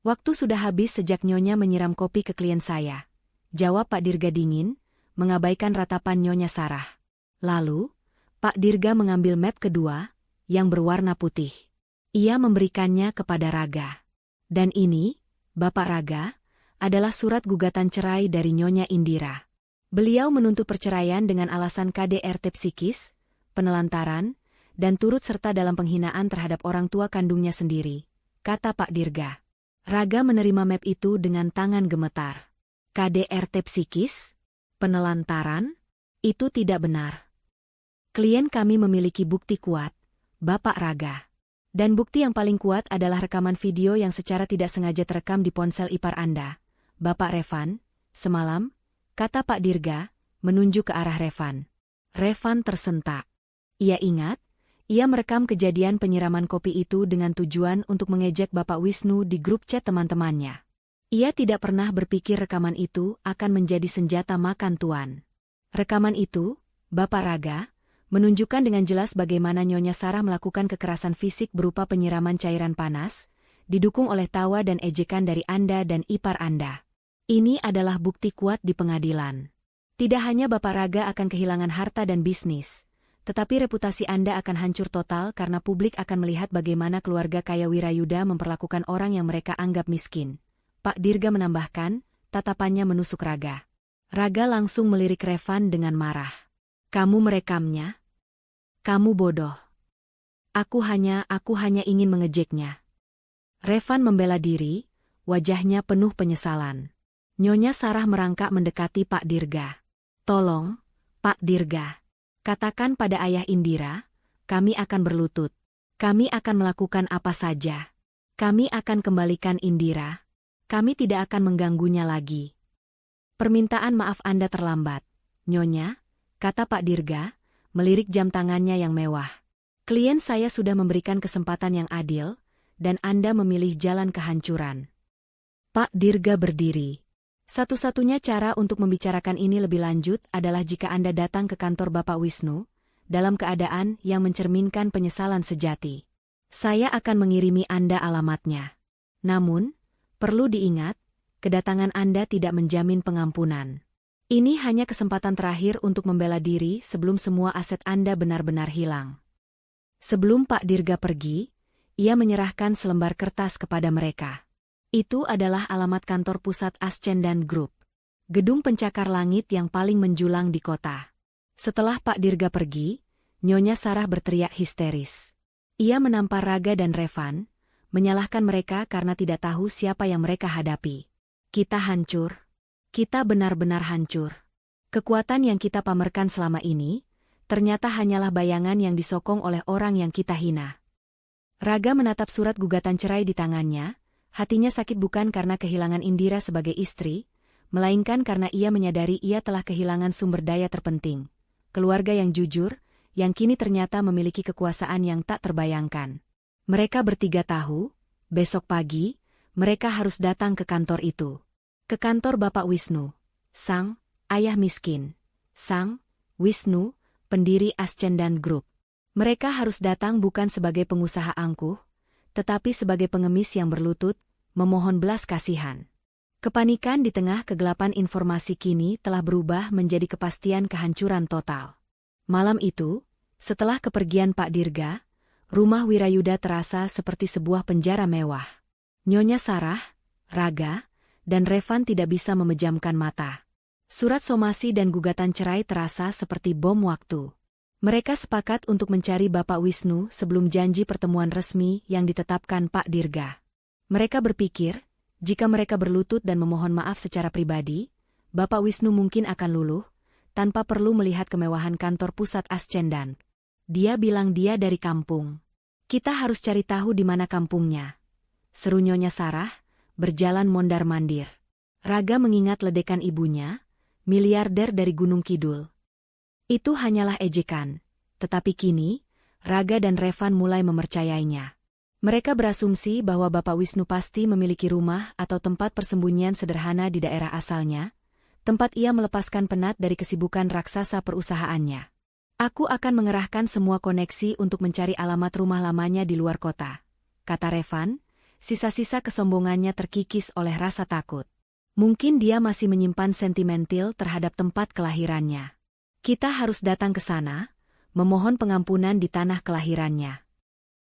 Waktu sudah habis sejak Nyonya menyiram kopi ke klien saya. Jawab Pak Dirga dingin, mengabaikan ratapan Nyonya Sarah. Lalu, Pak Dirga mengambil map kedua, yang berwarna putih. Ia memberikannya kepada Raga. Dan ini, Bapak Raga, adalah surat gugatan cerai dari Nyonya Indira. Beliau menuntut perceraian dengan alasan KDRT psikis, penelantaran, dan turut serta dalam penghinaan terhadap orang tua kandungnya sendiri, kata Pak Dirga. Raga menerima map itu dengan tangan gemetar. KDRT psikis? Penelantaran? Itu tidak benar. Klien kami memiliki bukti kuat, Bapak Raga. Dan bukti yang paling kuat adalah rekaman video yang secara tidak sengaja terekam di ponsel ipar Anda, Bapak Revan, semalam, kata Pak Dirga, menunjuk ke arah Revan. Revan tersentak. Ia ingat, ia merekam kejadian penyiraman kopi itu dengan tujuan untuk mengejek Bapak Wisnu di grup chat teman-temannya. Ia tidak pernah berpikir rekaman itu akan menjadi senjata makan tuan. Rekaman itu, Bapak Raga, menunjukkan dengan jelas bagaimana Nyonya Sarah melakukan kekerasan fisik berupa penyiraman cairan panas, didukung oleh tawa dan ejekan dari Anda dan ipar Anda. Ini adalah bukti kuat di pengadilan. Tidak hanya Bapak Raga akan kehilangan harta dan bisnis, tetapi reputasi Anda akan hancur total karena publik akan melihat bagaimana keluarga kaya Wirayuda memperlakukan orang yang mereka anggap miskin. Pak Dirga menambahkan, tatapannya menusuk Raga. Raga langsung melirik Revan dengan marah. Kamu merekamnya? Kamu bodoh. Aku hanya ingin mengejeknya. Revan membela diri, wajahnya penuh penyesalan. Nyonya Sarah merangkak mendekati Pak Dirga. Tolong, Pak Dirga. Katakan pada ayah Indira, kami akan berlutut. Kami akan melakukan apa saja. Kami akan kembalikan Indira. Kami tidak akan mengganggunya lagi. Permintaan maaf Anda terlambat, Nyonya, kata Pak Dirga, melirik jam tangannya yang mewah. Klien saya sudah memberikan kesempatan yang adil, dan Anda memilih jalan kehancuran. Pak Dirga berdiri. Satu-satunya cara untuk membicarakan ini lebih lanjut adalah jika Anda datang ke kantor Bapak Wisnu, dalam keadaan yang mencerminkan penyesalan sejati. Saya akan mengirimi Anda alamatnya. Namun, perlu diingat, kedatangan Anda tidak menjamin pengampunan. Ini hanya kesempatan terakhir untuk membela diri sebelum semua aset Anda benar-benar hilang. Sebelum Pak Dirga pergi, ia menyerahkan selembar kertas kepada mereka. Itu adalah alamat kantor pusat Ascendan Group. Gedung pencakar langit yang paling menjulang di kota. Setelah Pak Dirga pergi, Nyonya Sarah berteriak histeris. Ia menampar Raga dan Revan, menyalahkan mereka karena tidak tahu siapa yang mereka hadapi. Kita hancur. Kita benar-benar hancur. Kekuatan yang kita pamerkan selama ini, ternyata hanyalah bayangan yang disokong oleh orang yang kita hina. Raga menatap surat gugatan cerai di tangannya. Hatinya sakit bukan karena kehilangan Indira sebagai istri, melainkan karena ia menyadari ia telah kehilangan sumber daya terpenting. Keluarga yang jujur, yang kini ternyata memiliki kekuasaan yang tak terbayangkan. Mereka bertiga tahu, besok pagi, mereka harus datang ke kantor itu. Ke kantor Bapak Wisnu, sang ayah miskin, sang Wisnu, pendiri Ascendan Group. Mereka harus datang bukan sebagai pengusaha angkuh, tetapi sebagai pengemis yang berlutut, memohon belas kasihan. Kepanikan di tengah kegelapan informasi kini telah berubah menjadi kepastian kehancuran total. Malam itu, setelah kepergian Pak Dirga, rumah Wirayuda terasa seperti sebuah penjara mewah. Nyonya Sarah, Raga, dan Revan tidak bisa memejamkan mata. Surat somasi dan gugatan cerai terasa seperti bom waktu. Mereka sepakat untuk mencari Bapak Wisnu sebelum janji pertemuan resmi yang ditetapkan Pak Dirga. Mereka berpikir, jika mereka berlutut dan memohon maaf secara pribadi, Bapak Wisnu mungkin akan luluh, tanpa perlu melihat kemewahan kantor pusat Ascendan. Dia bilang dia dari kampung. Kita harus cari tahu di mana kampungnya. Seru Nyonya Sarah, berjalan mondar-mandir. Raga mengingat ledekan ibunya, miliarder dari Gunung Kidul. Itu hanyalah ejekan, tetapi kini, Raga dan Revan mulai mempercayainya. Mereka berasumsi bahwa Bapak Wisnu pasti memiliki rumah atau tempat persembunyian sederhana di daerah asalnya, tempat ia melepaskan penat dari kesibukan raksasa perusahaannya. Aku akan mengerahkan semua koneksi untuk mencari alamat rumah lamanya di luar kota, kata Revan, sisa-sisa kesombongannya terkikis oleh rasa takut. Mungkin dia masih menyimpan sentimental terhadap tempat kelahirannya. Kita harus datang ke sana, memohon pengampunan di tanah kelahirannya.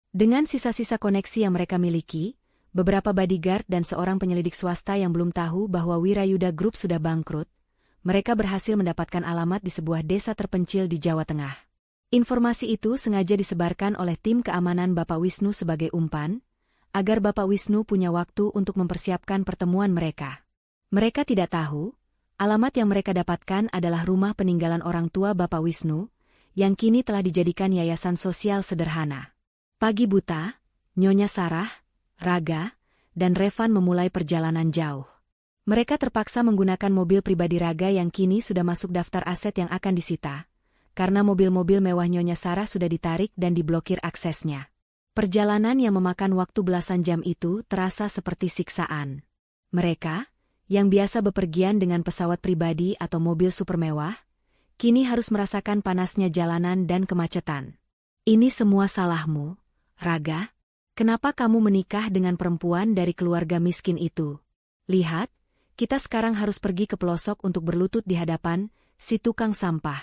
Dengan sisa-sisa koneksi yang mereka miliki, beberapa bodyguard dan seorang penyelidik swasta yang belum tahu bahwa Wirayuda Group sudah bangkrut, mereka berhasil mendapatkan alamat di sebuah desa terpencil di Jawa Tengah. Informasi itu sengaja disebarkan oleh tim keamanan Bapak Wisnu sebagai umpan, agar Bapak Wisnu punya waktu untuk mempersiapkan pertemuan mereka. Mereka tidak tahu, alamat yang mereka dapatkan adalah rumah peninggalan orang tua Bapak Wisnu, yang kini telah dijadikan yayasan sosial sederhana. Pagi buta, Nyonya Sarah, Raga, dan Revan memulai perjalanan jauh. Mereka terpaksa menggunakan mobil pribadi Raga yang kini sudah masuk daftar aset yang akan disita, karena mobil-mobil mewah Nyonya Sarah sudah ditarik dan diblokir aksesnya. Perjalanan yang memakan waktu belasan jam itu terasa seperti siksaan. Mereka, yang biasa bepergian dengan pesawat pribadi atau mobil super mewah, kini harus merasakan panasnya jalanan dan kemacetan. Ini semua salahmu, Raga. Kenapa kamu menikah dengan perempuan dari keluarga miskin itu? Lihat, kita sekarang harus pergi ke pelosok untuk berlutut di hadapan si tukang sampah.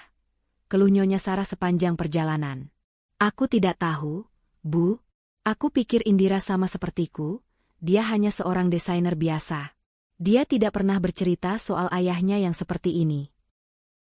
Keluh Nyonya Sarah sepanjang perjalanan. Aku tidak tahu, Bu. Aku pikir Indira sama sepertiku, dia hanya seorang desainer biasa. Dia tidak pernah bercerita soal ayahnya yang seperti ini.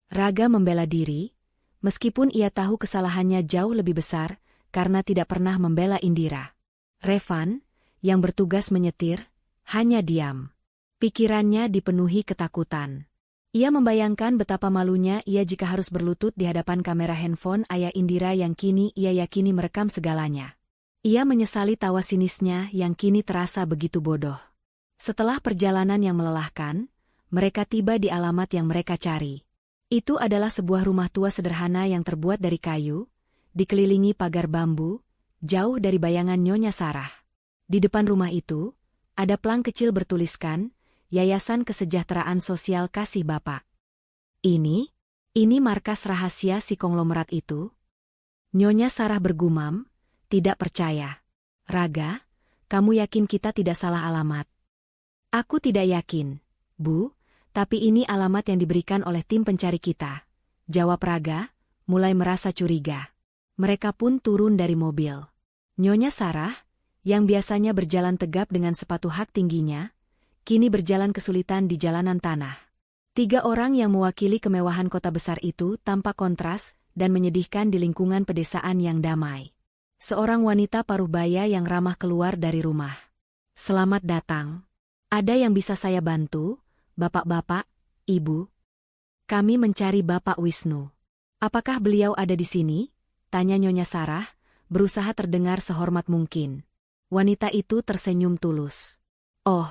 Raga membela diri, meskipun ia tahu kesalahannya jauh lebih besar karena tidak pernah membela Indira. Revan, yang bertugas menyetir, hanya diam. Pikirannya dipenuhi ketakutan. Ia membayangkan betapa malunya ia jika harus berlutut di hadapan kamera handphone ayah Indira yang kini ia yakini merekam segalanya. Ia menyesali tawa sinisnya yang kini terasa begitu bodoh. Setelah perjalanan yang melelahkan, mereka tiba di alamat yang mereka cari. Itu adalah sebuah rumah tua sederhana yang terbuat dari kayu, dikelilingi pagar bambu, jauh dari bayangan Nyonya Sarah. Di depan rumah itu, ada plang kecil bertuliskan, Yayasan Kesejahteraan Sosial Kasih Bapak. Ini markas rahasia si konglomerat itu? Nyonya Sarah bergumam, tidak percaya. Raga, kamu yakin kita tidak salah alamat? Aku tidak yakin, Bu, tapi ini alamat yang diberikan oleh tim pencari kita. Jawab Raga, mulai merasa curiga. Mereka pun turun dari mobil. Nyonya Sarah, yang biasanya berjalan tegap dengan sepatu hak tingginya, kini berjalan kesulitan di jalanan tanah. 3 orang yang mewakili kemewahan kota besar itu tampak kontras dan menyedihkan di lingkungan pedesaan yang damai. Seorang wanita paruh baya yang ramah keluar dari rumah. Selamat datang. Ada yang bisa saya bantu, Bapak-bapak, Ibu? Kami mencari Bapak Wisnu. Apakah beliau ada di sini? Tanya Nyonya Sarah, berusaha terdengar sehormat mungkin. Wanita itu tersenyum tulus. Oh,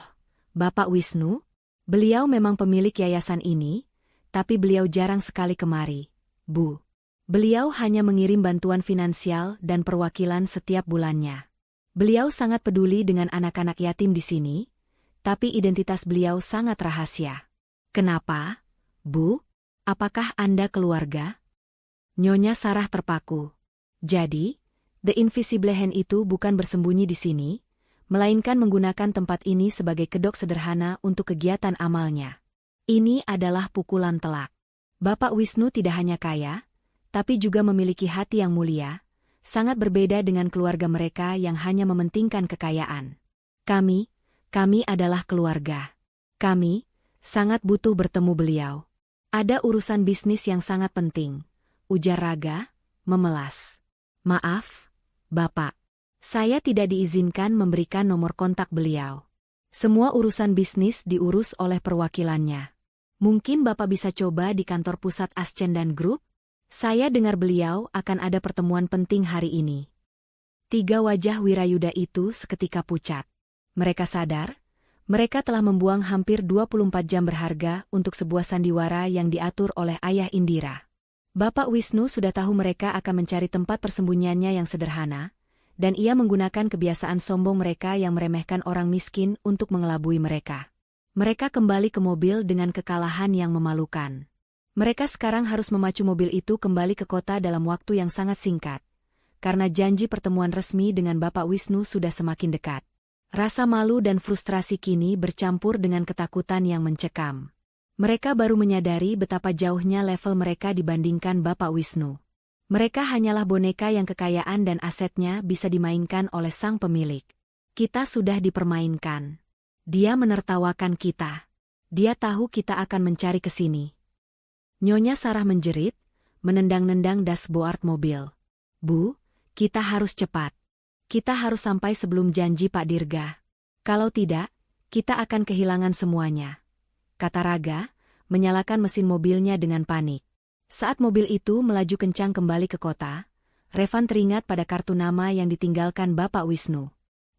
Bapak Wisnu? Beliau memang pemilik yayasan ini, tapi beliau jarang sekali kemari, Bu. Beliau hanya mengirim bantuan finansial dan perwakilan setiap bulannya. Beliau sangat peduli dengan anak-anak yatim di sini, tapi identitas beliau sangat rahasia. Kenapa, Bu? Apakah Anda keluarga? Nyonya Sarah terpaku. Jadi, The Invisible Hand itu bukan bersembunyi di sini, melainkan menggunakan tempat ini sebagai kedok sederhana untuk kegiatan amalnya. Ini adalah pukulan telak. Bapak Wisnu tidak hanya kaya, tapi juga memiliki hati yang mulia, sangat berbeda dengan keluarga mereka yang hanya mementingkan kekayaan. Kami adalah keluarga. Kami sangat butuh bertemu beliau. Ada urusan bisnis yang sangat penting, ujar Raga, memelas. Maaf, Bapak. Saya tidak diizinkan memberikan nomor kontak beliau. Semua urusan bisnis diurus oleh perwakilannya. Mungkin Bapak bisa coba di kantor pusat Ascendan Group? Saya dengar beliau akan ada pertemuan penting hari ini. 3 wajah Wirayuda itu seketika pucat. Mereka sadar, mereka telah membuang hampir 24 jam berharga untuk sebuah sandiwara yang diatur oleh ayah Indira. Bapak Wisnu sudah tahu mereka akan mencari tempat persembunyiannya yang sederhana, dan ia menggunakan kebiasaan sombong mereka yang meremehkan orang miskin untuk mengelabui mereka. Mereka kembali ke mobil dengan kekalahan yang memalukan. Mereka sekarang harus memacu mobil itu kembali ke kota dalam waktu yang sangat singkat, karena janji pertemuan resmi dengan Bapak Wisnu sudah semakin dekat. Rasa malu dan frustrasi kini bercampur dengan ketakutan yang mencekam. Mereka baru menyadari betapa jauhnya level mereka dibandingkan Bapak Wisnu. Mereka hanyalah boneka yang kekayaan dan asetnya bisa dimainkan oleh sang pemilik. Kita sudah dipermainkan. Dia menertawakan kita. Dia tahu kita akan mencari ke sini. Nyonya Sarah menjerit, menendang-nendang dashboard mobil. Bu, kita harus cepat. Kita harus sampai sebelum janji Pak Dirga. Kalau tidak, kita akan kehilangan semuanya, kata Raga, menyalakan mesin mobilnya dengan panik. Saat mobil itu melaju kencang kembali ke kota, Revan teringat pada kartu nama yang ditinggalkan Bapak Wisnu.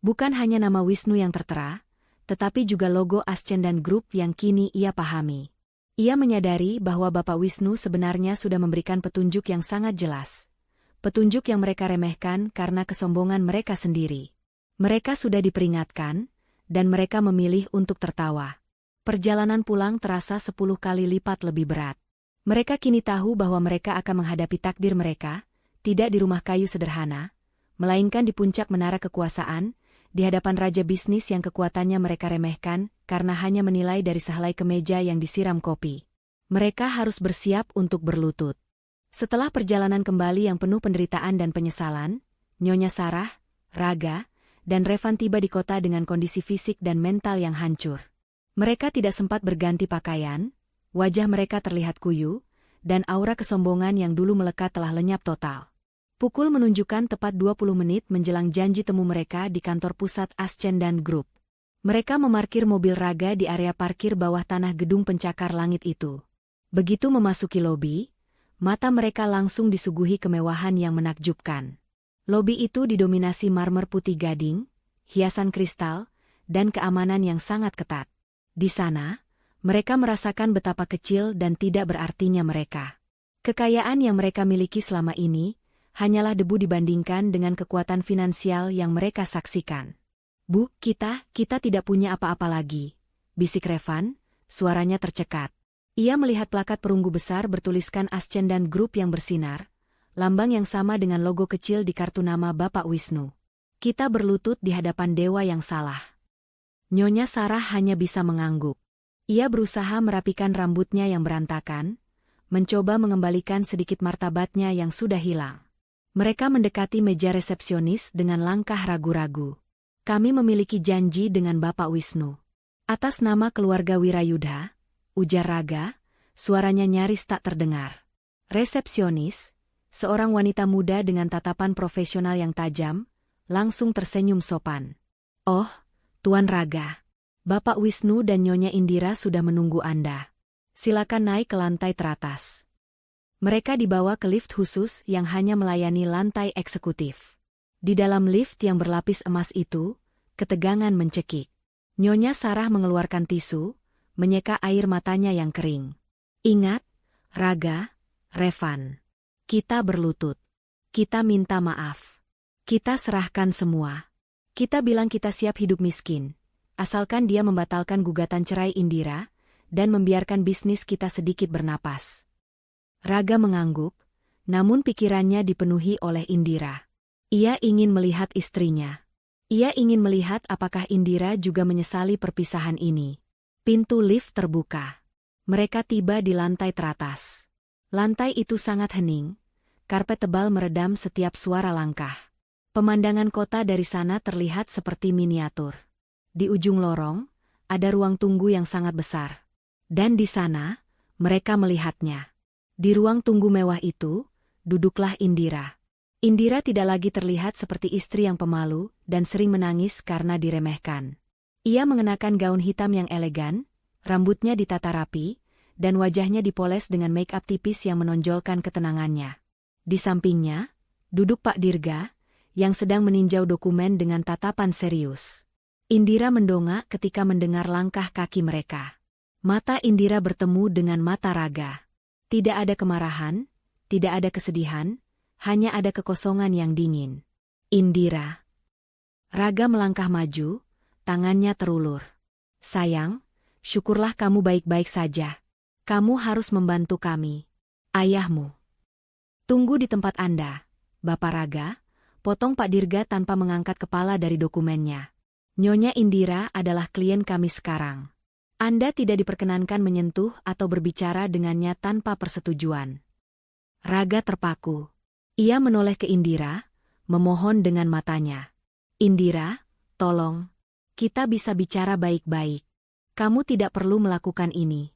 Bukan hanya nama Wisnu yang tertera, tetapi juga logo Ascendan Group yang kini ia pahami. Ia menyadari bahwa Bapak Wisnu sebenarnya sudah memberikan petunjuk yang sangat jelas. Petunjuk yang mereka remehkan karena kesombongan mereka sendiri. Mereka sudah diperingatkan, dan mereka memilih untuk tertawa. Perjalanan pulang terasa 10 kali lipat lebih berat. Mereka kini tahu bahwa mereka akan menghadapi takdir mereka, tidak di rumah kayu sederhana, melainkan di puncak menara kekuasaan, di hadapan raja bisnis yang kekuatannya mereka remehkan karena hanya menilai dari sehelai kemeja yang disiram kopi. Mereka harus bersiap untuk berlutut. Setelah perjalanan kembali yang penuh penderitaan dan penyesalan, Nyonya Sarah, Raga, dan Revan tiba di kota dengan kondisi fisik dan mental yang hancur. Mereka tidak sempat berganti pakaian, wajah mereka terlihat kuyu, dan aura kesombongan yang dulu melekat telah lenyap total. Pukul menunjukkan tepat 20 menit menjelang janji temu mereka di kantor pusat Ascendan Group. Mereka memarkir mobil Raga di area parkir bawah tanah gedung pencakar langit itu. Begitu memasuki lobi, mata mereka langsung disuguhi kemewahan yang menakjubkan. Lobi itu didominasi marmer putih gading, hiasan kristal, dan keamanan yang sangat ketat. Di sana, mereka merasakan betapa kecil dan tidak berartinya mereka. Kekayaan yang mereka miliki selama ini hanyalah debu dibandingkan dengan kekuatan finansial yang mereka saksikan. "Bu, kita tidak punya apa-apa lagi," bisik Revan, suaranya tercekat. Ia melihat plakat perunggu besar bertuliskan Ascendan Group yang bersinar, lambang yang sama dengan logo kecil di kartu nama Bapak Wisnu. "Kita berlutut di hadapan dewa yang salah." Nyonya Sarah hanya bisa mengangguk. Ia berusaha merapikan rambutnya yang berantakan, mencoba mengembalikan sedikit martabatnya yang sudah hilang. Mereka mendekati meja resepsionis dengan langkah ragu-ragu. "Kami memiliki janji dengan Bapak Wisnu." "Atas nama keluarga Wirayudha," ujar Raga, suaranya nyaris tak terdengar. Resepsionis, seorang wanita muda dengan tatapan profesional yang tajam, langsung tersenyum sopan. "Oh, Tuan Raga. Bapak Wisnu dan Nyonya Indira sudah menunggu Anda. Silakan naik ke lantai teratas." Mereka dibawa ke lift khusus yang hanya melayani lantai eksekutif. Di dalam lift yang berlapis emas itu, ketegangan mencekik. Nyonya Sarah mengeluarkan tisu, menyeka air matanya yang kering. "Ingat, Raga, Revan. Kita berlutut. Kita minta maaf. Kita serahkan semua. Kita bilang kita siap hidup miskin, asalkan dia membatalkan gugatan cerai Indira, dan membiarkan bisnis kita sedikit bernapas." Raga mengangguk, namun pikirannya dipenuhi oleh Indira. Ia ingin melihat istrinya. Ia ingin melihat apakah Indira juga menyesali perpisahan ini. Pintu lift terbuka. Mereka tiba di lantai teratas. Lantai itu sangat hening, karpet tebal meredam setiap suara langkah. Pemandangan kota dari sana terlihat seperti miniatur. Di ujung lorong, ada ruang tunggu yang sangat besar. Dan di sana, mereka melihatnya. Di ruang tunggu mewah itu, duduklah Indira. Indira tidak lagi terlihat seperti istri yang pemalu dan sering menangis karena diremehkan. Ia mengenakan gaun hitam yang elegan, rambutnya ditata rapi, dan wajahnya dipoles dengan make-up tipis yang menonjolkan ketenangannya. Di sampingnya, duduk Pak Dirga, yang sedang meninjau dokumen dengan tatapan serius. Indira mendongak ketika mendengar langkah kaki mereka. Mata Indira bertemu dengan mata Raga. Tidak ada kemarahan, tidak ada kesedihan, hanya ada kekosongan yang dingin. "Indira." Raga melangkah maju, tangannya terulur. "Sayang, syukurlah kamu baik-baik saja. Kamu harus membantu kami. Ayahmu." "Tunggu di tempat Anda, Bapak Raga," potong Pak Dirga tanpa mengangkat kepala dari dokumennya. "Nyonya Indira adalah klien kami sekarang. Anda tidak diperkenankan menyentuh atau berbicara dengannya tanpa persetujuan." Raga terpaku. Ia menoleh ke Indira, memohon dengan matanya. "Indira, tolong. Kita bisa bicara baik-baik. Kamu tidak perlu melakukan ini."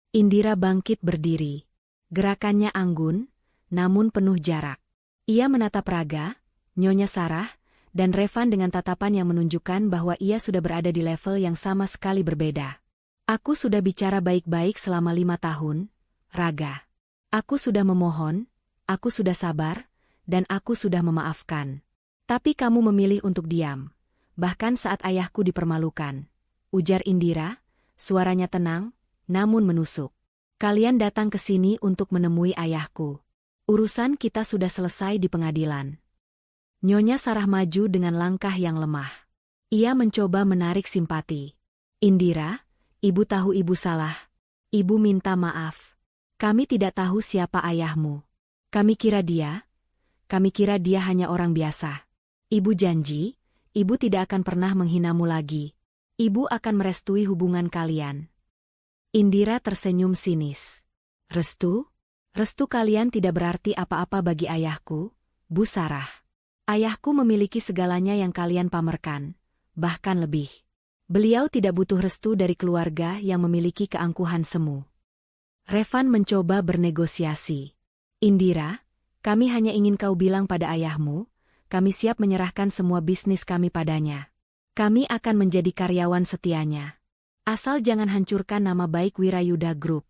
Indira bangkit berdiri. Gerakannya anggun, namun penuh jarak. Ia menatap Raga, Nyonya Sarah, dan Revan dengan tatapan yang menunjukkan bahwa ia sudah berada di level yang sama sekali berbeda. "Aku sudah bicara baik-baik selama 5 tahun, Raga. Aku sudah memohon, aku sudah sabar, dan aku sudah memaafkan. Tapi kamu memilih untuk diam, bahkan saat ayahku dipermalukan," ujar Indira, suaranya tenang, namun menusuk. "Kalian datang ke sini untuk menemui ayahku. Urusan kita sudah selesai di pengadilan." Nyonya Sarah maju dengan langkah yang lemah. Ia mencoba menarik simpati. "Indira, Ibu tahu Ibu salah. Ibu minta maaf. Kami tidak tahu siapa ayahmu. Kami kira dia hanya orang biasa. Ibu janji, ibu tidak akan pernah menghinamu lagi. Ibu akan merestui hubungan kalian. Indira tersenyum sinis. Restu? Restu kalian tidak berarti apa-apa bagi ayahku, Bu Sarah. Ayahku memiliki segalanya yang kalian pamerkan, bahkan lebih. Beliau tidak butuh restu dari keluarga yang memiliki keangkuhan semu. Revan mencoba bernegosiasi. Indira, kami hanya ingin kau bilang pada ayahmu, kami siap menyerahkan semua bisnis kami padanya. Kami akan menjadi karyawan setianya. Asal jangan hancurkan nama baik Wirayuda Group.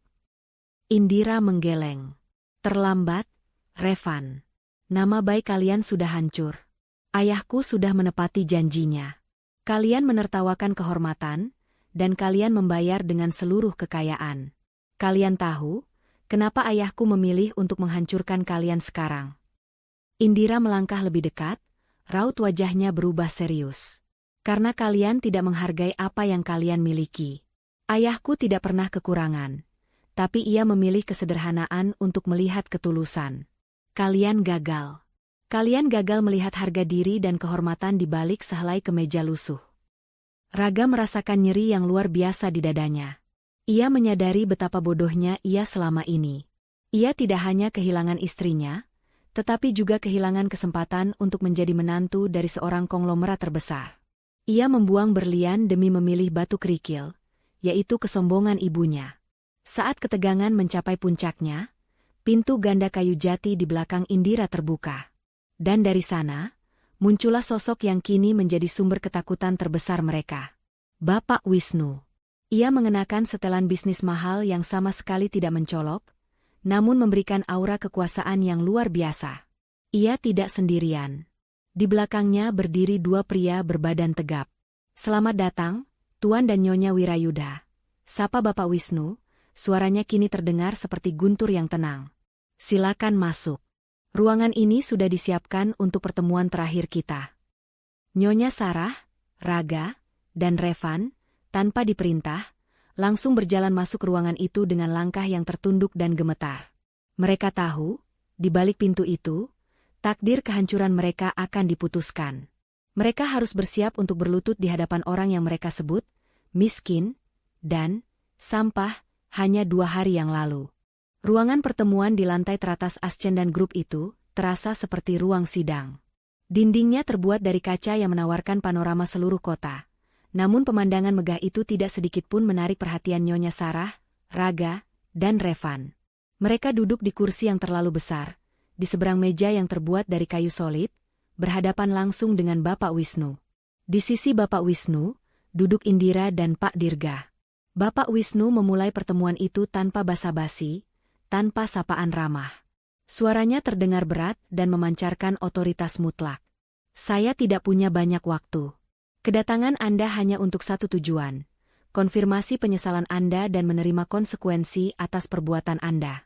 Indira menggeleng. Terlambat, Revan. Nama baik kalian sudah hancur. Ayahku sudah menepati janjinya. Kalian menertawakan kehormatan, dan kalian membayar dengan seluruh kekayaan. Kalian tahu, kenapa ayahku memilih untuk menghancurkan kalian sekarang? Indira melangkah lebih dekat, raut wajahnya berubah serius. Karena kalian tidak menghargai apa yang kalian miliki. Ayahku tidak pernah kekurangan, tapi ia memilih kesederhanaan untuk melihat ketulusan. Kalian gagal. Kalian gagal melihat harga diri dan kehormatan di balik sehelai kemeja lusuh. Raga merasakan nyeri yang luar biasa di dadanya. Ia menyadari betapa bodohnya ia selama ini. Ia tidak hanya kehilangan istrinya, tetapi juga kehilangan kesempatan untuk menjadi menantu dari seorang konglomerat terbesar. Ia membuang berlian demi memilih batu kerikil, yaitu kesombongan ibunya. Saat ketegangan mencapai puncaknya, pintu ganda kayu jati di belakang Indira terbuka. Dan dari sana, muncullah sosok yang kini menjadi sumber ketakutan terbesar mereka. Bapak Wisnu. Ia mengenakan setelan bisnis mahal yang sama sekali tidak mencolok, namun memberikan aura kekuasaan yang luar biasa. Ia tidak sendirian. Di belakangnya berdiri dua pria berbadan tegap. Selamat datang, Tuan dan Nyonya Wirayuda. Sapa Bapak Wisnu, suaranya kini terdengar seperti guntur yang tenang. Silakan masuk. Ruangan ini sudah disiapkan untuk pertemuan terakhir kita. Nyonya Sarah, Raga, dan Revan, tanpa diperintah, langsung berjalan masuk ruangan itu dengan langkah yang tertunduk dan gemetar. Mereka tahu, di balik pintu itu, takdir kehancuran mereka akan diputuskan. Mereka harus bersiap untuk berlutut di hadapan orang yang mereka sebut miskin dan sampah hanya 2 hari yang lalu. Ruangan pertemuan di lantai teratas Ascendan Group itu terasa seperti ruang sidang. Dindingnya terbuat dari kaca yang menawarkan panorama seluruh kota. Namun pemandangan megah itu tidak sedikitpun menarik perhatian Nyonya Sarah, Raga, dan Revan. Mereka duduk di kursi yang terlalu besar, di seberang meja yang terbuat dari kayu solid, berhadapan langsung dengan Bapak Wisnu. Di sisi Bapak Wisnu, duduk Indira dan Pak Dirga. Bapak Wisnu memulai pertemuan itu tanpa basa-basi, tanpa sapaan ramah. Suaranya terdengar berat dan memancarkan otoritas mutlak. Saya tidak punya banyak waktu. Kedatangan Anda hanya untuk satu tujuan, konfirmasi penyesalan Anda dan menerima konsekuensi atas perbuatan Anda.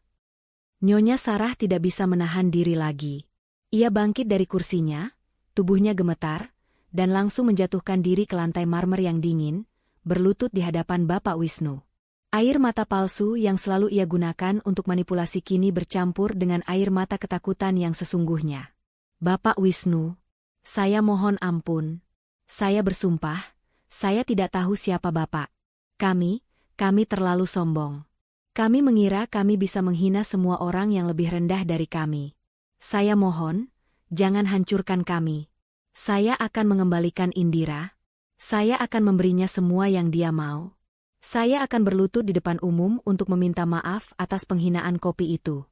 Nyonya Sarah tidak bisa menahan diri lagi. Ia bangkit dari kursinya, tubuhnya gemetar, dan langsung menjatuhkan diri ke lantai marmer yang dingin, berlutut di hadapan Bapak Wisnu. Air mata palsu yang selalu ia gunakan untuk manipulasi kini bercampur dengan air mata ketakutan yang sesungguhnya. Bapak Wisnu, saya mohon ampun. Saya bersumpah, saya tidak tahu siapa Bapak. Kami terlalu sombong. Kami mengira kami bisa menghina semua orang yang lebih rendah dari kami. Saya mohon, jangan hancurkan kami. Saya akan mengembalikan Indira. Saya akan memberinya semua yang dia mau. Saya akan berlutut di depan umum untuk meminta maaf atas penghinaan kopi itu.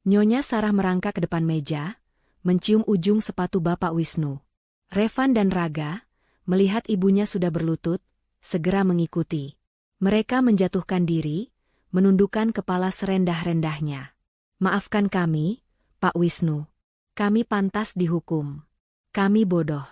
Nyonya Sarah merangkak ke depan meja, mencium ujung sepatu Bapak Wisnu. Revan dan Raga, melihat ibunya sudah berlutut, segera mengikuti. Mereka menjatuhkan diri, menundukkan kepala serendah-rendahnya. Maafkan kami, Pak Wisnu. Kami pantas dihukum. Kami bodoh.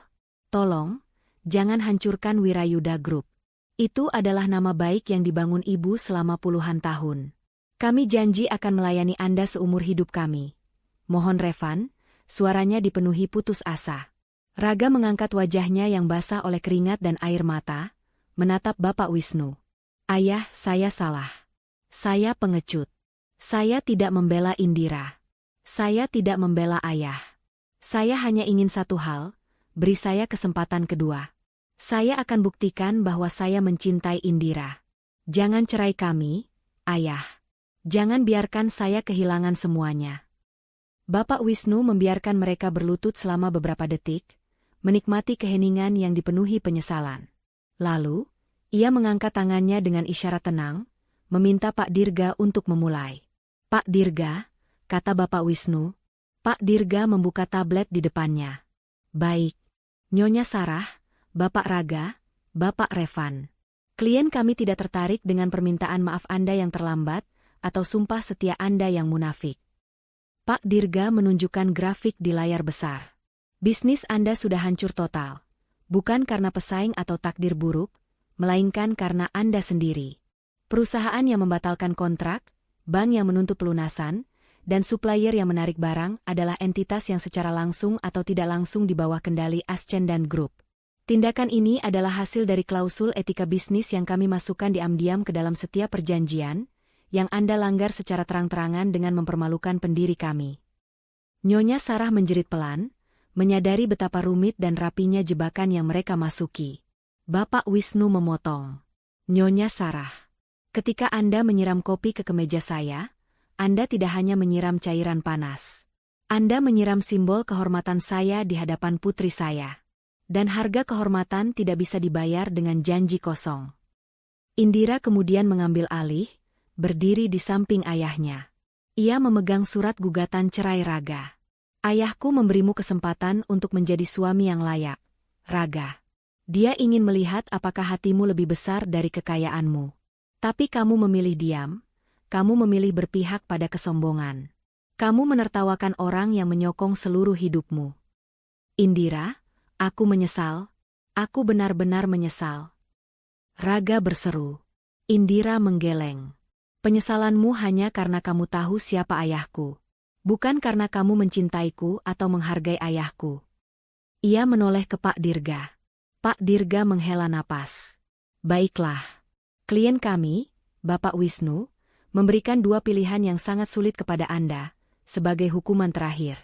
Tolong, jangan hancurkan Wirayuda Group. Itu adalah nama baik yang dibangun ibu selama puluhan tahun. Kami janji akan melayani Anda seumur hidup kami. Mohon Revan, suaranya dipenuhi putus asa. Raga mengangkat wajahnya yang basah oleh keringat dan air mata, menatap Bapak Wisnu. Ayah, saya salah. Saya pengecut. Saya tidak membela Indira. Saya tidak membela ayah. Saya hanya ingin satu hal, beri saya kesempatan kedua. Saya akan buktikan bahwa saya mencintai Indira. Jangan cerai kami, ayah. Jangan biarkan saya kehilangan semuanya. Bapak Wisnu membiarkan mereka berlutut selama beberapa detik, menikmati keheningan yang dipenuhi penyesalan. Lalu, ia mengangkat tangannya dengan isyarat tenang, meminta Pak Dirga untuk memulai. Pak Dirga, kata Bapak Wisnu. Pak Dirga membuka tablet di depannya. Baik. Nyonya Sarah, Bapak Raga, Bapak Revan. Klien kami tidak tertarik dengan permintaan maaf Anda yang terlambat, atau sumpah setia Anda yang munafik. Pak Dirga menunjukkan grafik di layar besar. Bisnis Anda sudah hancur total. Bukan karena pesaing atau takdir buruk, melainkan karena Anda sendiri. Perusahaan yang membatalkan kontrak, bank yang menuntut pelunasan, dan supplier yang menarik barang adalah entitas yang secara langsung atau tidak langsung di bawah kendali Ascendan Group. Tindakan ini adalah hasil dari klausul etika bisnis yang kami masukkan diam-diam ke dalam setiap perjanjian, yang Anda langgar secara terang-terangan dengan mempermalukan pendiri kami. Nyonya Sarah menjerit pelan, menyadari betapa rumit dan rapinya jebakan yang mereka masuki. Bapak Wisnu memotong. Nyonya Sarah, ketika Anda menyiram kopi ke kemeja saya, Anda tidak hanya menyiram cairan panas. Anda menyiram simbol kehormatan saya di hadapan putri saya. Dan harga kehormatan tidak bisa dibayar dengan janji kosong. Indira kemudian mengambil alih, berdiri di samping ayahnya. Ia memegang surat gugatan cerai Raga. Ayahku memberimu kesempatan untuk menjadi suami yang layak, Raga. Dia ingin melihat apakah hatimu lebih besar dari kekayaanmu. Tapi kamu memilih diam, kamu memilih berpihak pada kesombongan. Kamu menertawakan orang yang menyokong seluruh hidupmu. Indira, aku menyesal. Aku benar-benar menyesal. Raga berseru. Indira menggeleng. Penyesalanmu hanya karena kamu tahu siapa ayahku. Bukan karena kamu mencintaiku atau menghargai ayahku. Ia menoleh ke Pak Dirga. Pak Dirga menghela napas. Baiklah. Klien kami, Bapak Wisnu, memberikan dua pilihan yang sangat sulit kepada Anda, sebagai hukuman terakhir.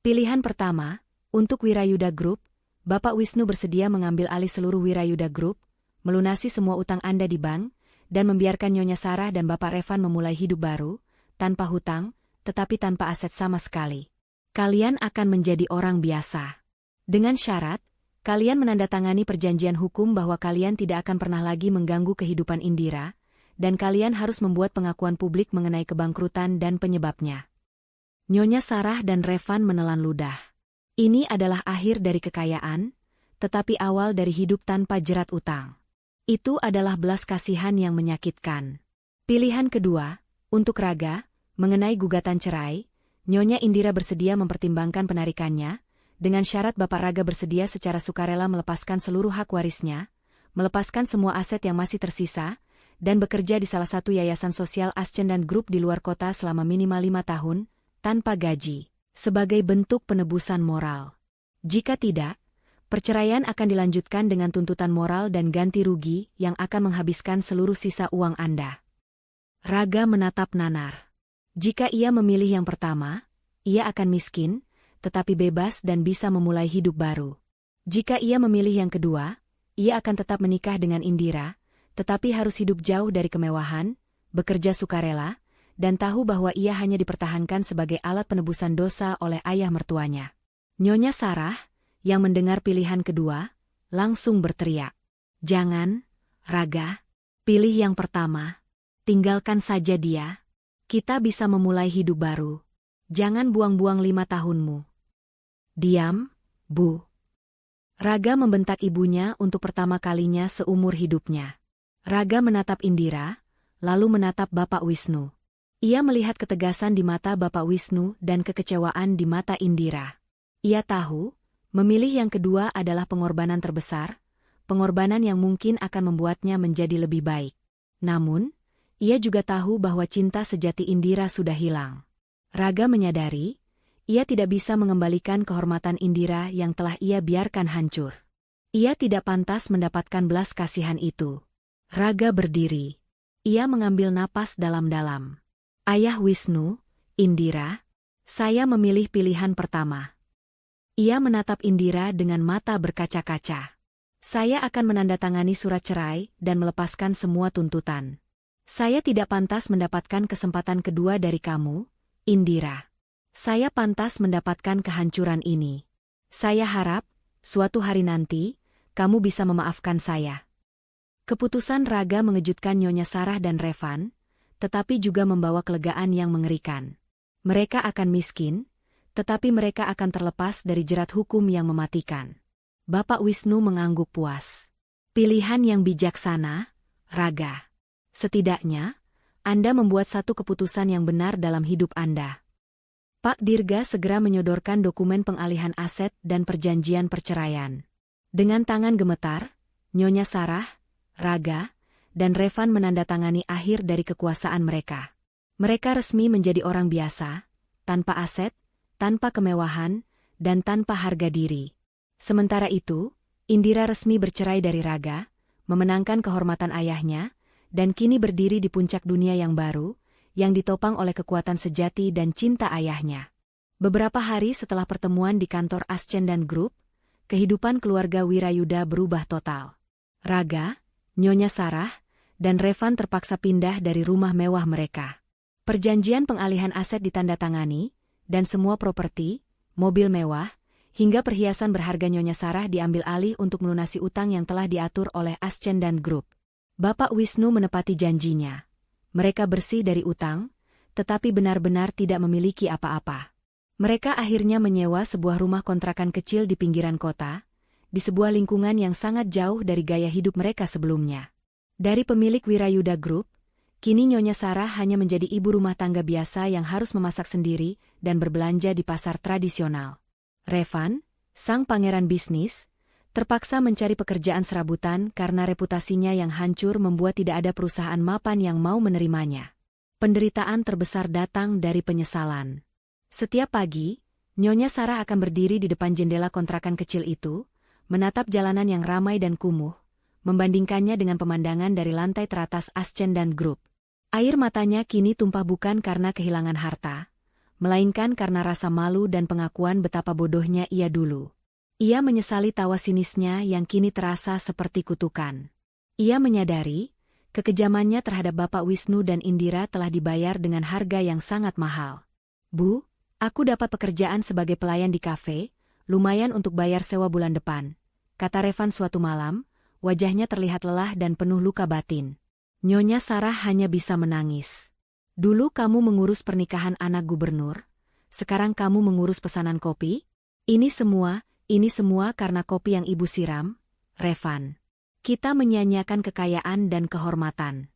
Pilihan pertama, untuk Wirayuda Group, Bapak Wisnu bersedia mengambil alih seluruh Wirayuda Group, melunasi semua utang Anda di bank, dan membiarkan Nyonya Sarah dan Bapak Revan memulai hidup baru, tanpa hutang, tetapi tanpa aset sama sekali. Kalian akan menjadi orang biasa. Dengan syarat, kalian menandatangani perjanjian hukum bahwa kalian tidak akan pernah lagi mengganggu kehidupan Indira, dan kalian harus membuat pengakuan publik mengenai kebangkrutan dan penyebabnya. Nyonya Sarah dan Revan menelan ludah. Ini adalah akhir dari kekayaan, tetapi awal dari hidup tanpa jerat utang. Itu adalah belas kasihan yang menyakitkan. Pilihan kedua, untuk Raga, mengenai gugatan cerai, Nyonya Indira bersedia mempertimbangkan penarikannya, dengan syarat Bapak Raga bersedia secara sukarela melepaskan seluruh hak warisnya, melepaskan semua aset yang masih tersisa, dan bekerja di salah satu yayasan sosial Ascendan Group di luar kota selama minimal 5 tahun, tanpa gaji, sebagai bentuk penebusan moral. Jika tidak, perceraian akan dilanjutkan dengan tuntutan moral dan ganti rugi yang akan menghabiskan seluruh sisa uang Anda. Raga menatap nanar. Jika ia memilih yang pertama, ia akan miskin, tetapi bebas dan bisa memulai hidup baru. Jika ia memilih yang kedua, ia akan tetap menikah dengan Indira, tetapi harus hidup jauh dari kemewahan, bekerja sukarela, dan tahu bahwa ia hanya dipertahankan sebagai alat penebusan dosa oleh ayah mertuanya. Nyonya Sarah, yang mendengar pilihan kedua, langsung berteriak. Jangan, Raga, pilih yang pertama. Tinggalkan saja dia. Kita bisa memulai hidup baru. Jangan buang-buang 5 tahunmu. Diam, Bu. Raga membentak ibunya untuk pertama kalinya seumur hidupnya. Raga menatap Indira, lalu menatap Bapak Wisnu. Ia melihat ketegasan di mata Bapak Wisnu dan kekecewaan di mata Indira. Ia tahu, memilih yang kedua adalah pengorbanan terbesar, pengorbanan yang mungkin akan membuatnya menjadi lebih baik. Namun, ia juga tahu bahwa cinta sejati Indira sudah hilang. Raga menyadari, ia tidak bisa mengembalikan kehormatan Indira yang telah ia biarkan hancur. Ia tidak pantas mendapatkan belas kasihan itu. Raga berdiri. Ia mengambil napas dalam-dalam. Ayah Wisnu, Indira, saya memilih pilihan pertama. Ia menatap Indira dengan mata berkaca-kaca. Saya akan menandatangani surat cerai dan melepaskan semua tuntutan. Saya tidak pantas mendapatkan kesempatan kedua dari kamu, Indira. Saya pantas mendapatkan kehancuran ini. Saya harap, suatu hari nanti, kamu bisa memaafkan saya. Keputusan Raga mengejutkan Nyonya Sarah dan Revan, tetapi juga membawa kelegaan yang mengerikan. Mereka akan miskin, tetapi mereka akan terlepas dari jerat hukum yang mematikan. Bapak Wisnu mengangguk puas. Pilihan yang bijaksana, Raga. Setidaknya, Anda membuat satu keputusan yang benar dalam hidup Anda. Pak Dirga segera menyodorkan dokumen pengalihan aset dan perjanjian perceraian. Dengan tangan gemetar, Nyonya Sarah, Raga, dan Revan menandatangani akhir dari kekuasaan mereka. Mereka resmi menjadi orang biasa, tanpa aset, tanpa kemewahan, dan tanpa harga diri. Sementara itu, Indira resmi bercerai dari Raga, memenangkan kehormatan ayahnya, dan kini berdiri di puncak dunia yang baru, yang ditopang oleh kekuatan sejati dan cinta ayahnya. Beberapa hari setelah pertemuan di kantor Ascendan Group, kehidupan keluarga Wirayuda berubah total. Raga, Nyonya Sarah, dan Revan terpaksa pindah dari rumah mewah mereka. Perjanjian pengalihan aset ditandatangani, dan semua properti, mobil mewah, hingga perhiasan berharga Nyonya Sarah diambil alih untuk melunasi utang yang telah diatur oleh Ascendan Group. Bapak Wisnu menepati janjinya. Mereka bersih dari utang, tetapi benar-benar tidak memiliki apa-apa. Mereka akhirnya menyewa sebuah rumah kontrakan kecil di pinggiran kota, di sebuah lingkungan yang sangat jauh dari gaya hidup mereka sebelumnya. Dari pemilik Wirayuda Group, kini Nyonya Sarah hanya menjadi ibu rumah tangga biasa yang harus memasak sendiri dan berbelanja di pasar tradisional. Revan, sang pangeran bisnis, terpaksa mencari pekerjaan serabutan karena reputasinya yang hancur membuat tidak ada perusahaan mapan yang mau menerimanya. Penderitaan terbesar datang dari penyesalan. Setiap pagi, Nyonya Sarah akan berdiri di depan jendela kontrakan kecil itu, menatap jalanan yang ramai dan kumuh, membandingkannya dengan pemandangan dari lantai teratas Ascendan Group. Air matanya kini tumpah bukan karena kehilangan harta, melainkan karena rasa malu dan pengakuan betapa bodohnya ia dulu. Ia menyesali tawa sinisnya yang kini terasa seperti kutukan. Ia menyadari, kekejamannya terhadap Bapak Wisnu dan Indira telah dibayar dengan harga yang sangat mahal. Bu, aku dapat pekerjaan sebagai pelayan di kafe, lumayan untuk bayar sewa bulan depan, kata Revan suatu malam, wajahnya terlihat lelah dan penuh luka batin. Nyonya Sarah hanya bisa menangis. Dulu kamu mengurus pernikahan anak gubernur, sekarang kamu mengurus pesanan kopi? Ini semua karena kopi yang ibu siram, Revan. Kita menyia-nyiakan kekayaan dan kehormatan.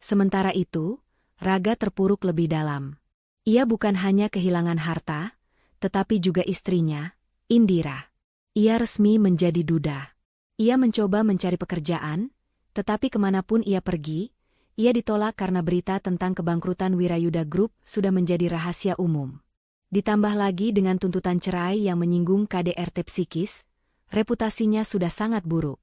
Sementara itu, Raga terpuruk lebih dalam. Ia bukan hanya kehilangan harta, tetapi juga istrinya, Indira. Ia resmi menjadi duda. Ia mencoba mencari pekerjaan, tetapi kemanapun ia pergi, ia ditolak karena berita tentang kebangkrutan Wirayuda Group sudah menjadi rahasia umum. Ditambah lagi dengan tuntutan cerai yang menyinggung KDRT psikis, reputasinya sudah sangat buruk.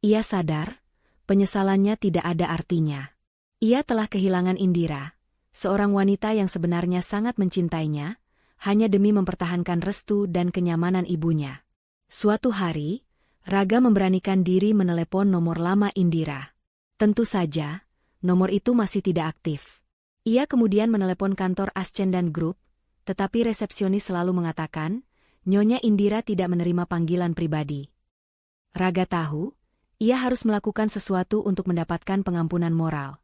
Ia sadar, penyesalannya tidak ada artinya. Ia telah kehilangan Indira, seorang wanita yang sebenarnya sangat mencintainya, hanya demi mempertahankan restu dan kenyamanan ibunya. Suatu hari, Raga memberanikan diri menelepon nomor lama Indira. Tentu saja, nomor itu masih tidak aktif. Ia kemudian menelepon kantor Ascendan Group, tetapi resepsionis selalu mengatakan, Nyonya Indira tidak menerima panggilan pribadi. Raga tahu, ia harus melakukan sesuatu untuk mendapatkan pengampunan moral.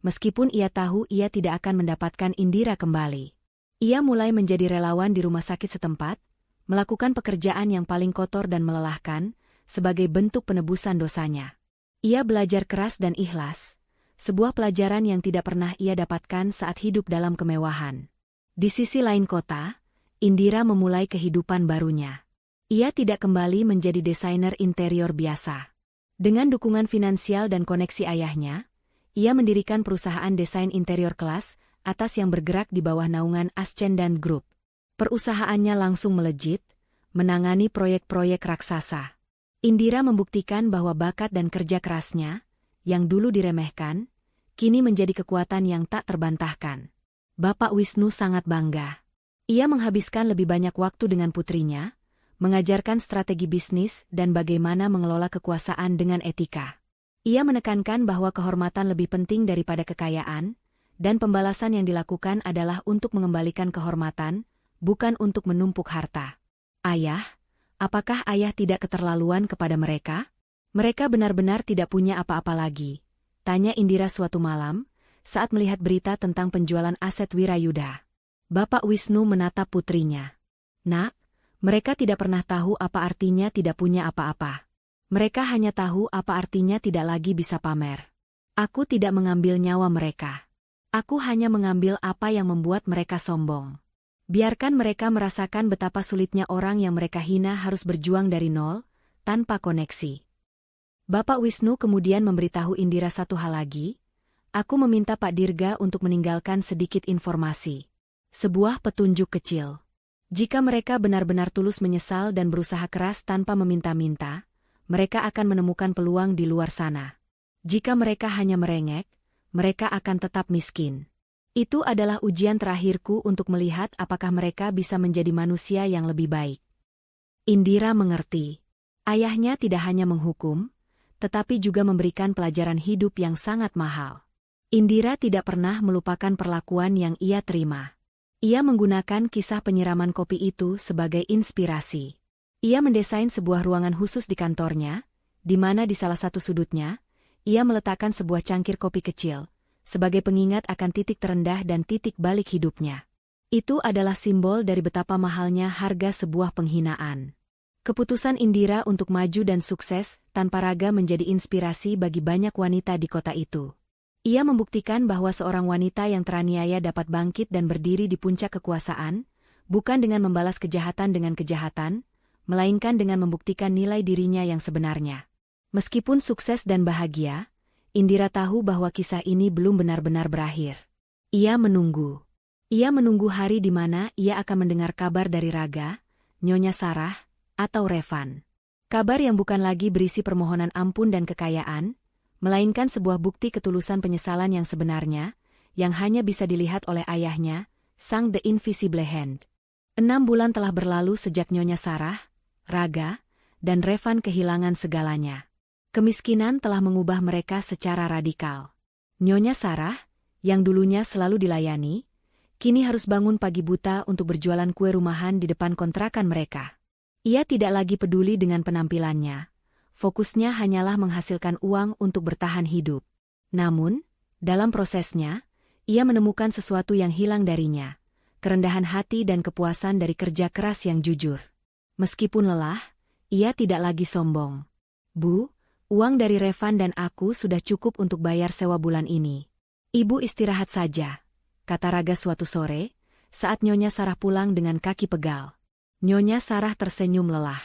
Meskipun ia tahu ia tidak akan mendapatkan Indira kembali. Ia mulai menjadi relawan di rumah sakit setempat, melakukan pekerjaan yang paling kotor dan melelahkan, sebagai bentuk penebusan dosanya. Ia belajar keras dan ikhlas, sebuah pelajaran yang tidak pernah ia dapatkan saat hidup dalam kemewahan. Di sisi lain kota, Indira memulai kehidupan barunya. Ia tidak kembali menjadi desainer interior biasa. Dengan dukungan finansial dan koneksi ayahnya, ia mendirikan perusahaan desain interior kelas atas yang bergerak di bawah naungan Ascendan Group. Perusahaannya langsung melejit, menangani proyek-proyek raksasa. Indira membuktikan bahwa bakat dan kerja kerasnya, yang dulu diremehkan, kini menjadi kekuatan yang tak terbantahkan. Bapak Wisnu sangat bangga. Ia menghabiskan lebih banyak waktu dengan putrinya, mengajarkan strategi bisnis dan bagaimana mengelola kekuasaan dengan etika. Ia menekankan bahwa kehormatan lebih penting daripada kekayaan, dan pembalasan yang dilakukan adalah untuk mengembalikan kehormatan, bukan untuk menumpuk harta. Ayah, apakah ayah tidak keterlaluan kepada mereka? Mereka benar-benar tidak punya apa-apa lagi, tanya Indira suatu malam, saat melihat berita tentang penjualan aset Wirayuda. Bapak Wisnu menatap putrinya. Nak, mereka tidak pernah tahu apa artinya tidak punya apa-apa. Mereka hanya tahu apa artinya tidak lagi bisa pamer. Aku tidak mengambil nyawa mereka. Aku hanya mengambil apa yang membuat mereka sombong. Biarkan mereka merasakan betapa sulitnya orang yang mereka hina harus berjuang dari nol, tanpa koneksi. Bapak Wisnu kemudian memberitahu Indira satu hal lagi. Aku meminta Pak Dirga untuk meninggalkan sedikit informasi. Sebuah petunjuk kecil. Jika mereka benar-benar tulus menyesal dan berusaha keras tanpa meminta-minta, mereka akan menemukan peluang di luar sana. Jika mereka hanya merengek, mereka akan tetap miskin. Itu adalah ujian terakhirku untuk melihat apakah mereka bisa menjadi manusia yang lebih baik. Indira mengerti. Ayahnya tidak hanya menghukum, tetapi juga memberikan pelajaran hidup yang sangat mahal. Indira tidak pernah melupakan perlakuan yang ia terima. Ia menggunakan kisah penyiraman kopi itu sebagai inspirasi. Ia mendesain sebuah ruangan khusus di kantornya, di mana di salah satu sudutnya, ia meletakkan sebuah cangkir kopi kecil, sebagai pengingat akan titik terendah dan titik balik hidupnya. Itu adalah simbol dari betapa mahalnya harga sebuah penghinaan. Keputusan Indira untuk maju dan sukses tanpa raga menjadi inspirasi bagi banyak wanita di kota itu. Ia membuktikan bahwa seorang wanita yang teraniaya dapat bangkit dan berdiri di puncak kekuasaan, bukan dengan membalas kejahatan dengan kejahatan, melainkan dengan membuktikan nilai dirinya yang sebenarnya. Meskipun sukses dan bahagia, Indira tahu bahwa kisah ini belum benar-benar berakhir. Ia menunggu. Ia menunggu hari di mana ia akan mendengar kabar dari Raga, Nyonya Sarah, atau Revan. Kabar yang bukan lagi berisi permohonan ampun dan kekayaan, melainkan sebuah bukti ketulusan penyesalan yang sebenarnya, yang hanya bisa dilihat oleh ayahnya, sang The Invisible Hand. 6 bulan telah berlalu sejak Nyonya Sarah, Raga, dan Revan kehilangan segalanya. Kemiskinan telah mengubah mereka secara radikal. Nyonya Sarah, yang dulunya selalu dilayani, kini harus bangun pagi buta untuk berjualan kue rumahan di depan kontrakan mereka. Ia tidak lagi peduli dengan penampilannya. Fokusnya hanyalah menghasilkan uang untuk bertahan hidup. Namun, dalam prosesnya, ia menemukan sesuatu yang hilang darinya, kerendahan hati dan kepuasan dari kerja keras yang jujur. Meskipun lelah, ia tidak lagi sombong. Bu, uang dari Revan dan aku sudah cukup untuk bayar sewa bulan ini. Ibu istirahat saja, kata Raga suatu sore, saat Nyonya Sarah pulang dengan kaki pegal. Nyonya Sarah tersenyum lelah.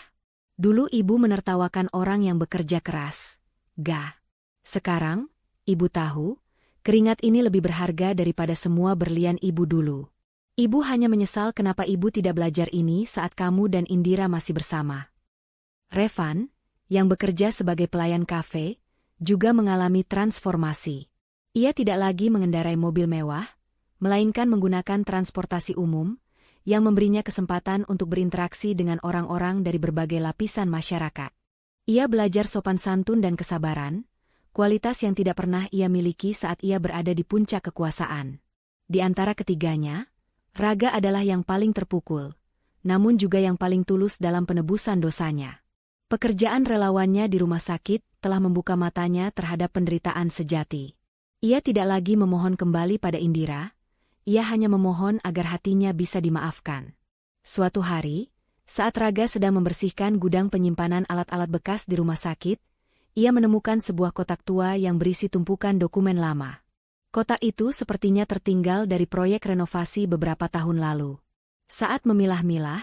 Dulu ibu menertawakan orang yang bekerja keras. Gah. Sekarang, ibu tahu, keringat ini lebih berharga daripada semua berlian ibu dulu. Ibu hanya menyesal kenapa ibu tidak belajar ini saat kamu dan Indira masih bersama. Revan, yang bekerja sebagai pelayan kafe, juga mengalami transformasi. Ia tidak lagi mengendarai mobil mewah, melainkan menggunakan transportasi umum, yang memberinya kesempatan untuk berinteraksi dengan orang-orang dari berbagai lapisan masyarakat. Ia belajar sopan santun dan kesabaran, kualitas yang tidak pernah ia miliki saat ia berada di puncak kekuasaan. Di antara ketiganya, Raga adalah yang paling terpukul, namun juga yang paling tulus dalam penebusan dosanya. Pekerjaan relawannya di rumah sakit telah membuka matanya terhadap penderitaan sejati. Ia tidak lagi memohon kembali pada Indira, ia hanya memohon agar hatinya bisa dimaafkan. Suatu hari, saat Raga sedang membersihkan gudang penyimpanan alat-alat bekas di rumah sakit, ia menemukan sebuah kotak tua yang berisi tumpukan dokumen lama. Kotak itu sepertinya tertinggal dari proyek renovasi beberapa tahun lalu. Saat memilah-milah,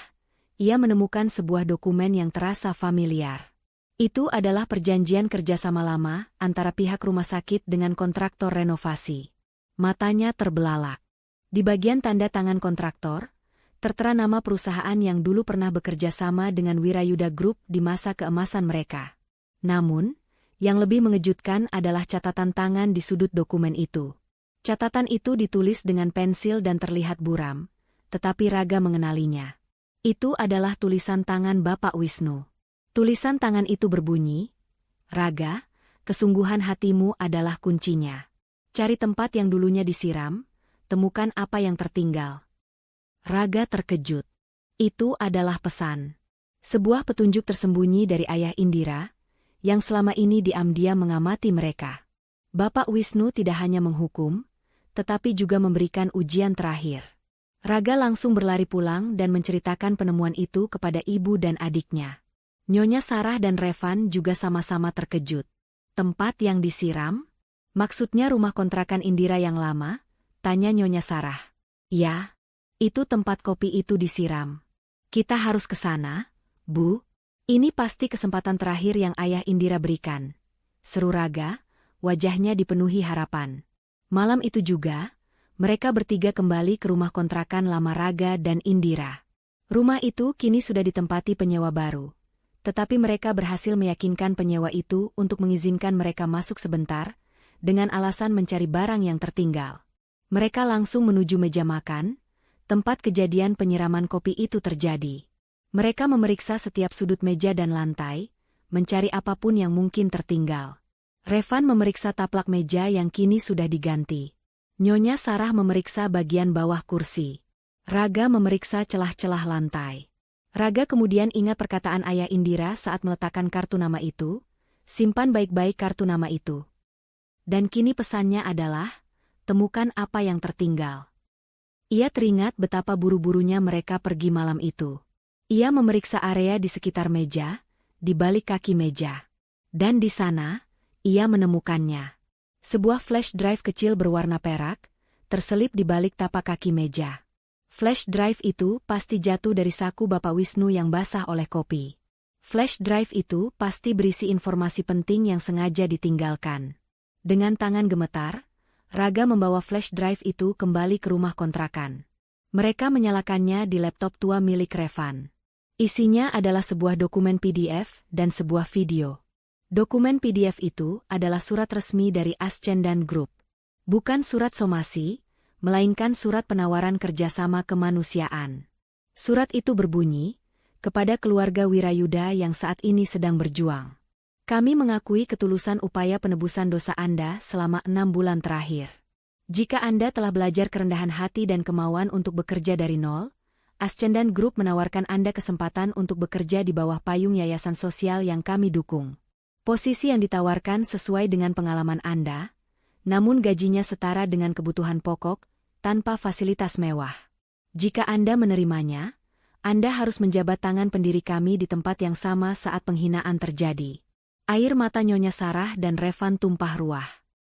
ia menemukan sebuah dokumen yang terasa familiar. Itu adalah perjanjian kerjasama lama antara pihak rumah sakit dengan kontraktor renovasi. Matanya terbelalak. Di bagian tanda tangan kontraktor, tertera nama perusahaan yang dulu pernah bekerja sama dengan Wirayuda Group di masa keemasan mereka. Namun, yang lebih mengejutkan adalah catatan tangan di sudut dokumen itu. Catatan itu ditulis dengan pensil dan terlihat buram, tetapi Raga mengenalinya. Itu adalah tulisan tangan Bapak Wisnu. Tulisan tangan itu berbunyi, "Raga, kesungguhan hatimu adalah kuncinya. Cari tempat yang dulunya disiram, temukan apa yang tertinggal." Raga terkejut. Itu adalah pesan. Sebuah petunjuk tersembunyi dari ayah Indira, yang selama ini diam-diam mengamati mereka. Bapak Wisnu tidak hanya menghukum, tetapi juga memberikan ujian terakhir. Raga langsung berlari pulang dan menceritakan penemuan itu kepada ibu dan adiknya. Nyonya Sarah dan Revan juga sama-sama terkejut. Tempat yang disiram? Maksudnya rumah kontrakan Indira yang lama? Tanya Nyonya Sarah. Ya, itu tempat kopi itu disiram. Kita harus ke sana, Bu. Ini pasti kesempatan terakhir yang ayah Indira berikan. Seru Raga, wajahnya dipenuhi harapan. Malam itu juga, mereka bertiga kembali ke rumah kontrakan lama Raga dan Indira. Rumah itu kini sudah ditempati penyewa baru. Tetapi mereka berhasil meyakinkan penyewa itu untuk mengizinkan mereka masuk sebentar, dengan alasan mencari barang yang tertinggal. Mereka langsung menuju meja makan, tempat kejadian penyiraman kopi itu terjadi. Mereka memeriksa setiap sudut meja dan lantai, mencari apapun yang mungkin tertinggal. Revan memeriksa taplak meja yang kini sudah diganti. Nyonya Sarah memeriksa bagian bawah kursi. Raga memeriksa celah-celah lantai. Raga kemudian ingat perkataan ayah Indira saat meletakkan kartu nama itu, simpan baik-baik kartu nama itu. Dan kini pesannya adalah, temukan apa yang tertinggal. Ia teringat betapa buru-burunya mereka pergi malam itu. Ia memeriksa area di sekitar meja, di balik kaki meja. Dan di sana, ia menemukannya. Sebuah flash drive kecil berwarna perak, terselip di balik tapak kaki meja. Flash drive itu pasti jatuh dari saku Bapak Wisnu yang basah oleh kopi. Flash drive itu pasti berisi informasi penting yang sengaja ditinggalkan. Dengan tangan gemetar, Raga membawa flash drive itu kembali ke rumah kontrakan. Mereka menyalakannya di laptop tua milik Revan. Isinya adalah sebuah dokumen PDF dan sebuah video. Dokumen PDF itu adalah surat resmi dari Ascendan Group. Bukan surat somasi, melainkan surat penawaran kerjasama kemanusiaan. Surat itu berbunyi, kepada keluarga Wirayuda yang saat ini sedang berjuang. Kami mengakui ketulusan upaya penebusan dosa Anda selama 6 bulan terakhir. Jika Anda telah belajar kerendahan hati dan kemauan untuk bekerja dari nol, Ascendan Group menawarkan Anda kesempatan untuk bekerja di bawah payung yayasan sosial yang kami dukung. Posisi yang ditawarkan sesuai dengan pengalaman Anda, namun gajinya setara dengan kebutuhan pokok, tanpa fasilitas mewah. Jika Anda menerimanya, Anda harus menjabat tangan pendiri kami di tempat yang sama saat penghinaan terjadi. Air mata Nyonya Sarah dan Revan tumpah ruah.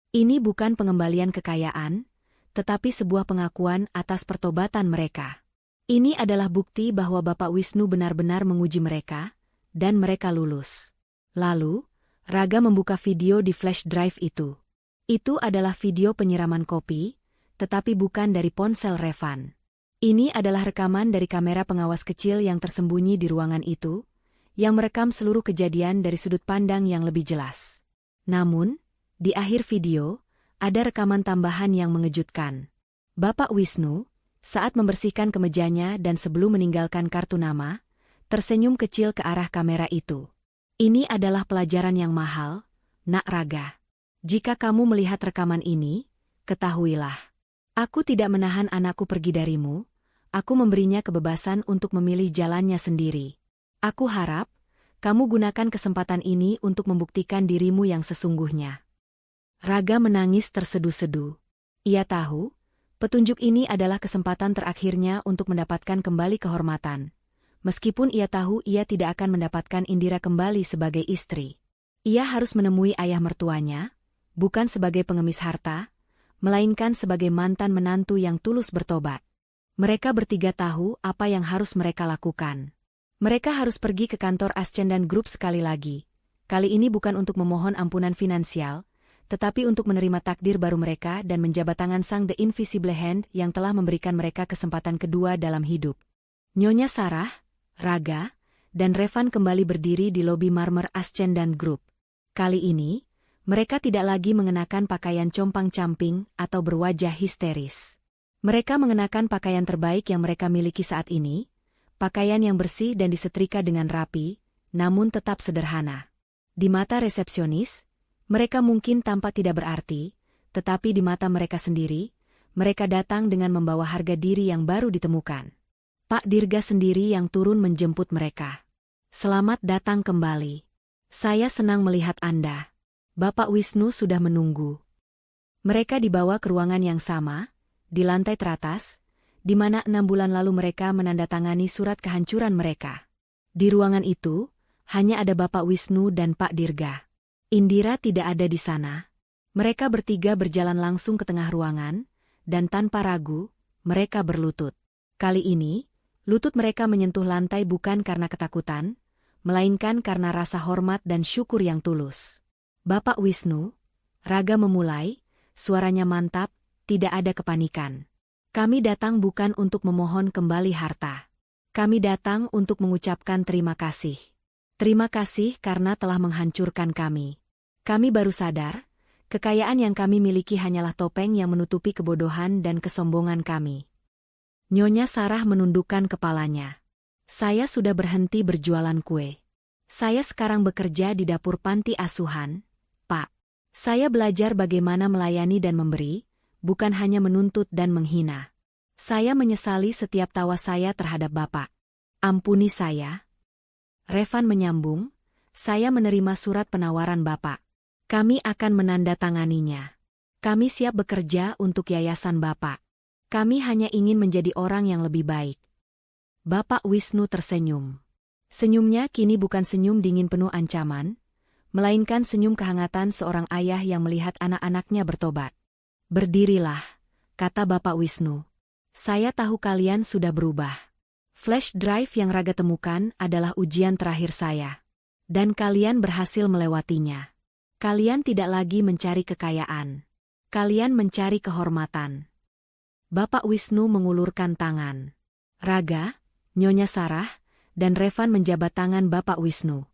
Ini bukan pengembalian kekayaan, tetapi sebuah pengakuan atas pertobatan mereka. Ini adalah bukti bahwa Bapak Wisnu benar-benar menguji mereka, dan mereka lulus. Lalu, Raga membuka video di flash drive itu. Itu adalah video penyiraman kopi, tetapi bukan dari ponsel Revan. Ini adalah rekaman dari kamera pengawas kecil yang tersembunyi di ruangan itu, yang merekam seluruh kejadian dari sudut pandang yang lebih jelas. Namun, di akhir video, ada rekaman tambahan yang mengejutkan. Bapak Wisnu, saat membersihkan kemejanya dan sebelum meninggalkan kartu nama, tersenyum kecil ke arah kamera itu. Ini adalah pelajaran yang mahal, Nak Raga. Jika kamu melihat rekaman ini, ketahuilah. Aku tidak menahan anakku pergi darimu, aku memberinya kebebasan untuk memilih jalannya sendiri. Aku harap, kamu gunakan kesempatan ini untuk membuktikan dirimu yang sesungguhnya. Raga menangis tersedu-sedu. Ia tahu, petunjuk ini adalah kesempatan terakhirnya untuk mendapatkan kembali kehormatan. Meskipun ia tahu ia tidak akan mendapatkan Indira kembali sebagai istri. Ia harus menemui ayah mertuanya, bukan sebagai pengemis harta, melainkan sebagai mantan menantu yang tulus bertobat. Mereka bertiga tahu apa yang harus mereka lakukan. Mereka harus pergi ke kantor Ascendan Group sekali lagi. Kali ini bukan untuk memohon ampunan finansial, tetapi untuk menerima takdir baru mereka dan menjabat tangan Sang The Invisible Hand yang telah memberikan mereka kesempatan kedua dalam hidup. Nyonya Sarah, Raga, dan Revan kembali berdiri di lobi marmer Ascendan Group. Kali ini, Mereka tidak lagi mengenakan pakaian compang-camping atau berwajah histeris. Mereka mengenakan pakaian terbaik yang mereka miliki saat ini, pakaian yang bersih dan disetrika dengan rapi, namun tetap sederhana. Di mata resepsionis, mereka mungkin tampak tidak berarti, tetapi di mata mereka sendiri, mereka datang dengan membawa harga diri yang baru ditemukan. Pak Dirga sendiri yang turun menjemput mereka. Selamat datang kembali. Saya senang melihat Anda. Bapak Wisnu sudah menunggu. Mereka dibawa ke ruangan yang sama, di lantai teratas, di mana 6 bulan lalu mereka menandatangani surat kehancuran mereka. Di ruangan itu, hanya ada Bapak Wisnu dan Pak Dirga. Indira tidak ada di sana. Mereka bertiga berjalan langsung ke tengah ruangan, dan tanpa ragu, mereka berlutut. Kali ini, lutut mereka menyentuh lantai bukan karena ketakutan, melainkan karena rasa hormat dan syukur yang tulus. Bapak Wisnu, Raga memulai, suaranya mantap, tidak ada kepanikan. Kami datang bukan untuk memohon kembali harta. Kami datang untuk mengucapkan terima kasih. Terima kasih karena telah menghancurkan kami. Kami baru sadar, kekayaan yang kami miliki hanyalah topeng yang menutupi kebodohan dan kesombongan kami. Nyonya Sarah menundukkan kepalanya. Saya sudah berhenti berjualan kue. Saya sekarang bekerja di dapur panti asuhan, Pak. Saya belajar bagaimana melayani dan memberi, bukan hanya menuntut dan menghina. Saya menyesali setiap tawa saya terhadap Bapak. Ampuni saya. Revan menyambung, saya menerima surat penawaran Bapak. Kami akan menandatanganinya. Kami siap bekerja untuk yayasan Bapak. Kami hanya ingin menjadi orang yang lebih baik. Bapak Wisnu tersenyum. Senyumnya kini bukan senyum dingin penuh ancaman, melainkan senyum kehangatan seorang ayah yang melihat anak-anaknya bertobat. Berdirilah, kata Bapak Wisnu. Saya tahu kalian sudah berubah. Flash drive yang Raga temukan adalah ujian terakhir saya. Dan kalian berhasil melewatinya. Kalian tidak lagi mencari kekayaan. Kalian mencari kehormatan. Bapak Wisnu mengulurkan tangan. Raga, Nyonya Sarah, dan Revan menjabat tangan Bapak Wisnu.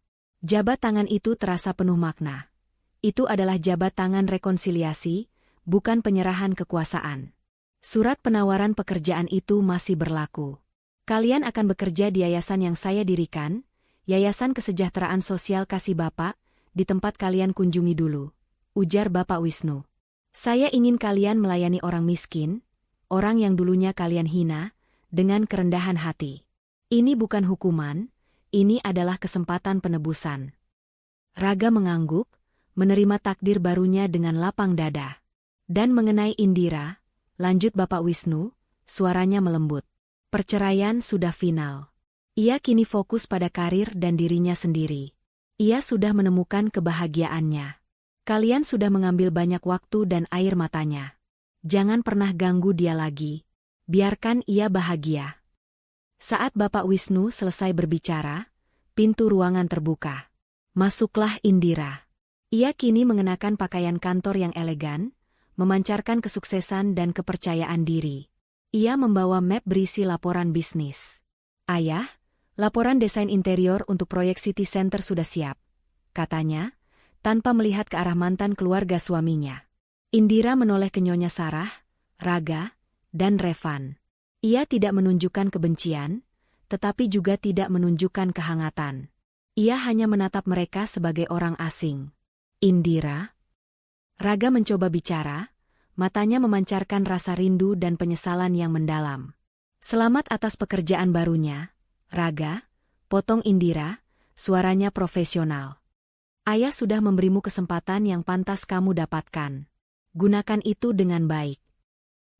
Jabat tangan itu terasa penuh makna. Itu adalah jabat tangan rekonsiliasi, bukan penyerahan kekuasaan. Surat penawaran pekerjaan itu masih berlaku. Kalian akan bekerja di yayasan yang saya dirikan, Yayasan Kesejahteraan Sosial Kasih Bapak, di tempat kalian kunjungi dulu, ujar Bapak Wisnu. Saya ingin kalian melayani orang miskin, orang yang dulunya kalian hina, dengan kerendahan hati. Ini bukan hukuman, ini adalah kesempatan penebusan. Raga mengangguk, menerima takdir barunya dengan lapang dada. Dan mengenai Indira, lanjut Bapak Wisnu, suaranya melembut. Perceraian sudah final. Ia kini fokus pada karir dan dirinya sendiri. Ia sudah menemukan kebahagiaannya. Kalian sudah mengambil banyak waktu dan air matanya. Jangan pernah ganggu dia lagi. Biarkan ia bahagia. Saat Bapak Wisnu selesai berbicara, pintu ruangan terbuka. Masuklah Indira. Ia kini mengenakan pakaian kantor yang elegan, memancarkan kesuksesan dan kepercayaan diri. Ia membawa map berisi laporan bisnis. Ayah, laporan desain interior untuk proyek City Center sudah siap, katanya, tanpa melihat ke arah mantan keluarga suaminya. Indira menoleh ke Nyonya Sarah, Raga, dan Revan. Ia tidak menunjukkan kebencian, tetapi juga tidak menunjukkan kehangatan. Ia hanya menatap mereka sebagai orang asing. Indira? Raga mencoba bicara, matanya memancarkan rasa rindu dan penyesalan yang mendalam. Selamat atas pekerjaan barunya, Raga, potong Indira, suaranya profesional. Ayah sudah memberimu kesempatan yang pantas kamu dapatkan. Gunakan itu dengan baik.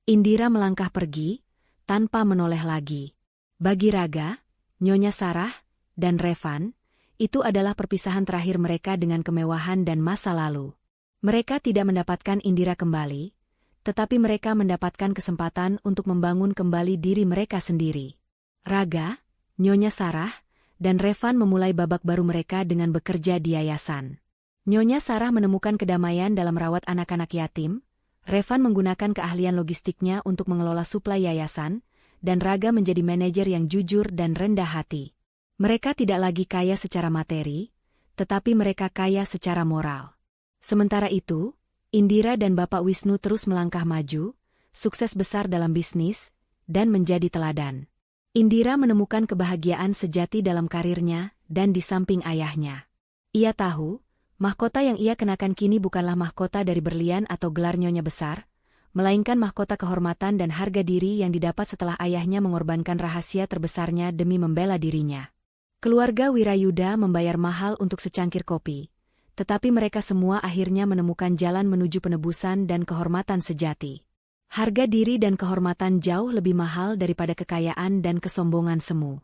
Indira melangkah pergi, tanpa menoleh lagi. Bagi Raga, Nyonya Sarah, dan Revan, itu adalah perpisahan terakhir mereka dengan kemewahan dan masa lalu. Mereka tidak mendapatkan Indira kembali, tetapi mereka mendapatkan kesempatan untuk membangun kembali diri mereka sendiri. Raga, Nyonya Sarah, dan Revan memulai babak baru mereka dengan bekerja di yayasan. Nyonya Sarah menemukan kedamaian dalam merawat anak-anak yatim, Revan menggunakan keahlian logistiknya untuk mengelola suplai yayasan, dan Raga menjadi manajer yang jujur dan rendah hati. Mereka tidak lagi kaya secara materi, tetapi mereka kaya secara moral. Sementara itu, Indira dan Bapak Wisnu terus melangkah maju, sukses besar dalam bisnis, dan menjadi teladan. Indira menemukan kebahagiaan sejati dalam karirnya dan di samping ayahnya. Ia tahu, mahkota yang ia kenakan kini bukanlah mahkota dari berlian atau gelar nyonya besar, melainkan mahkota kehormatan dan harga diri yang didapat setelah ayahnya mengorbankan rahasia terbesarnya demi membela dirinya. Keluarga Wirayuda membayar mahal untuk secangkir kopi, tetapi mereka semua akhirnya menemukan jalan menuju penebusan dan kehormatan sejati. Harga diri dan kehormatan jauh lebih mahal daripada kekayaan dan kesombongan semu.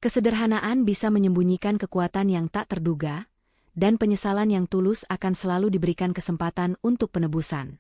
Kesederhanaan bisa menyembunyikan kekuatan yang tak terduga, dan penyesalan yang tulus akan selalu diberikan kesempatan untuk penebusan.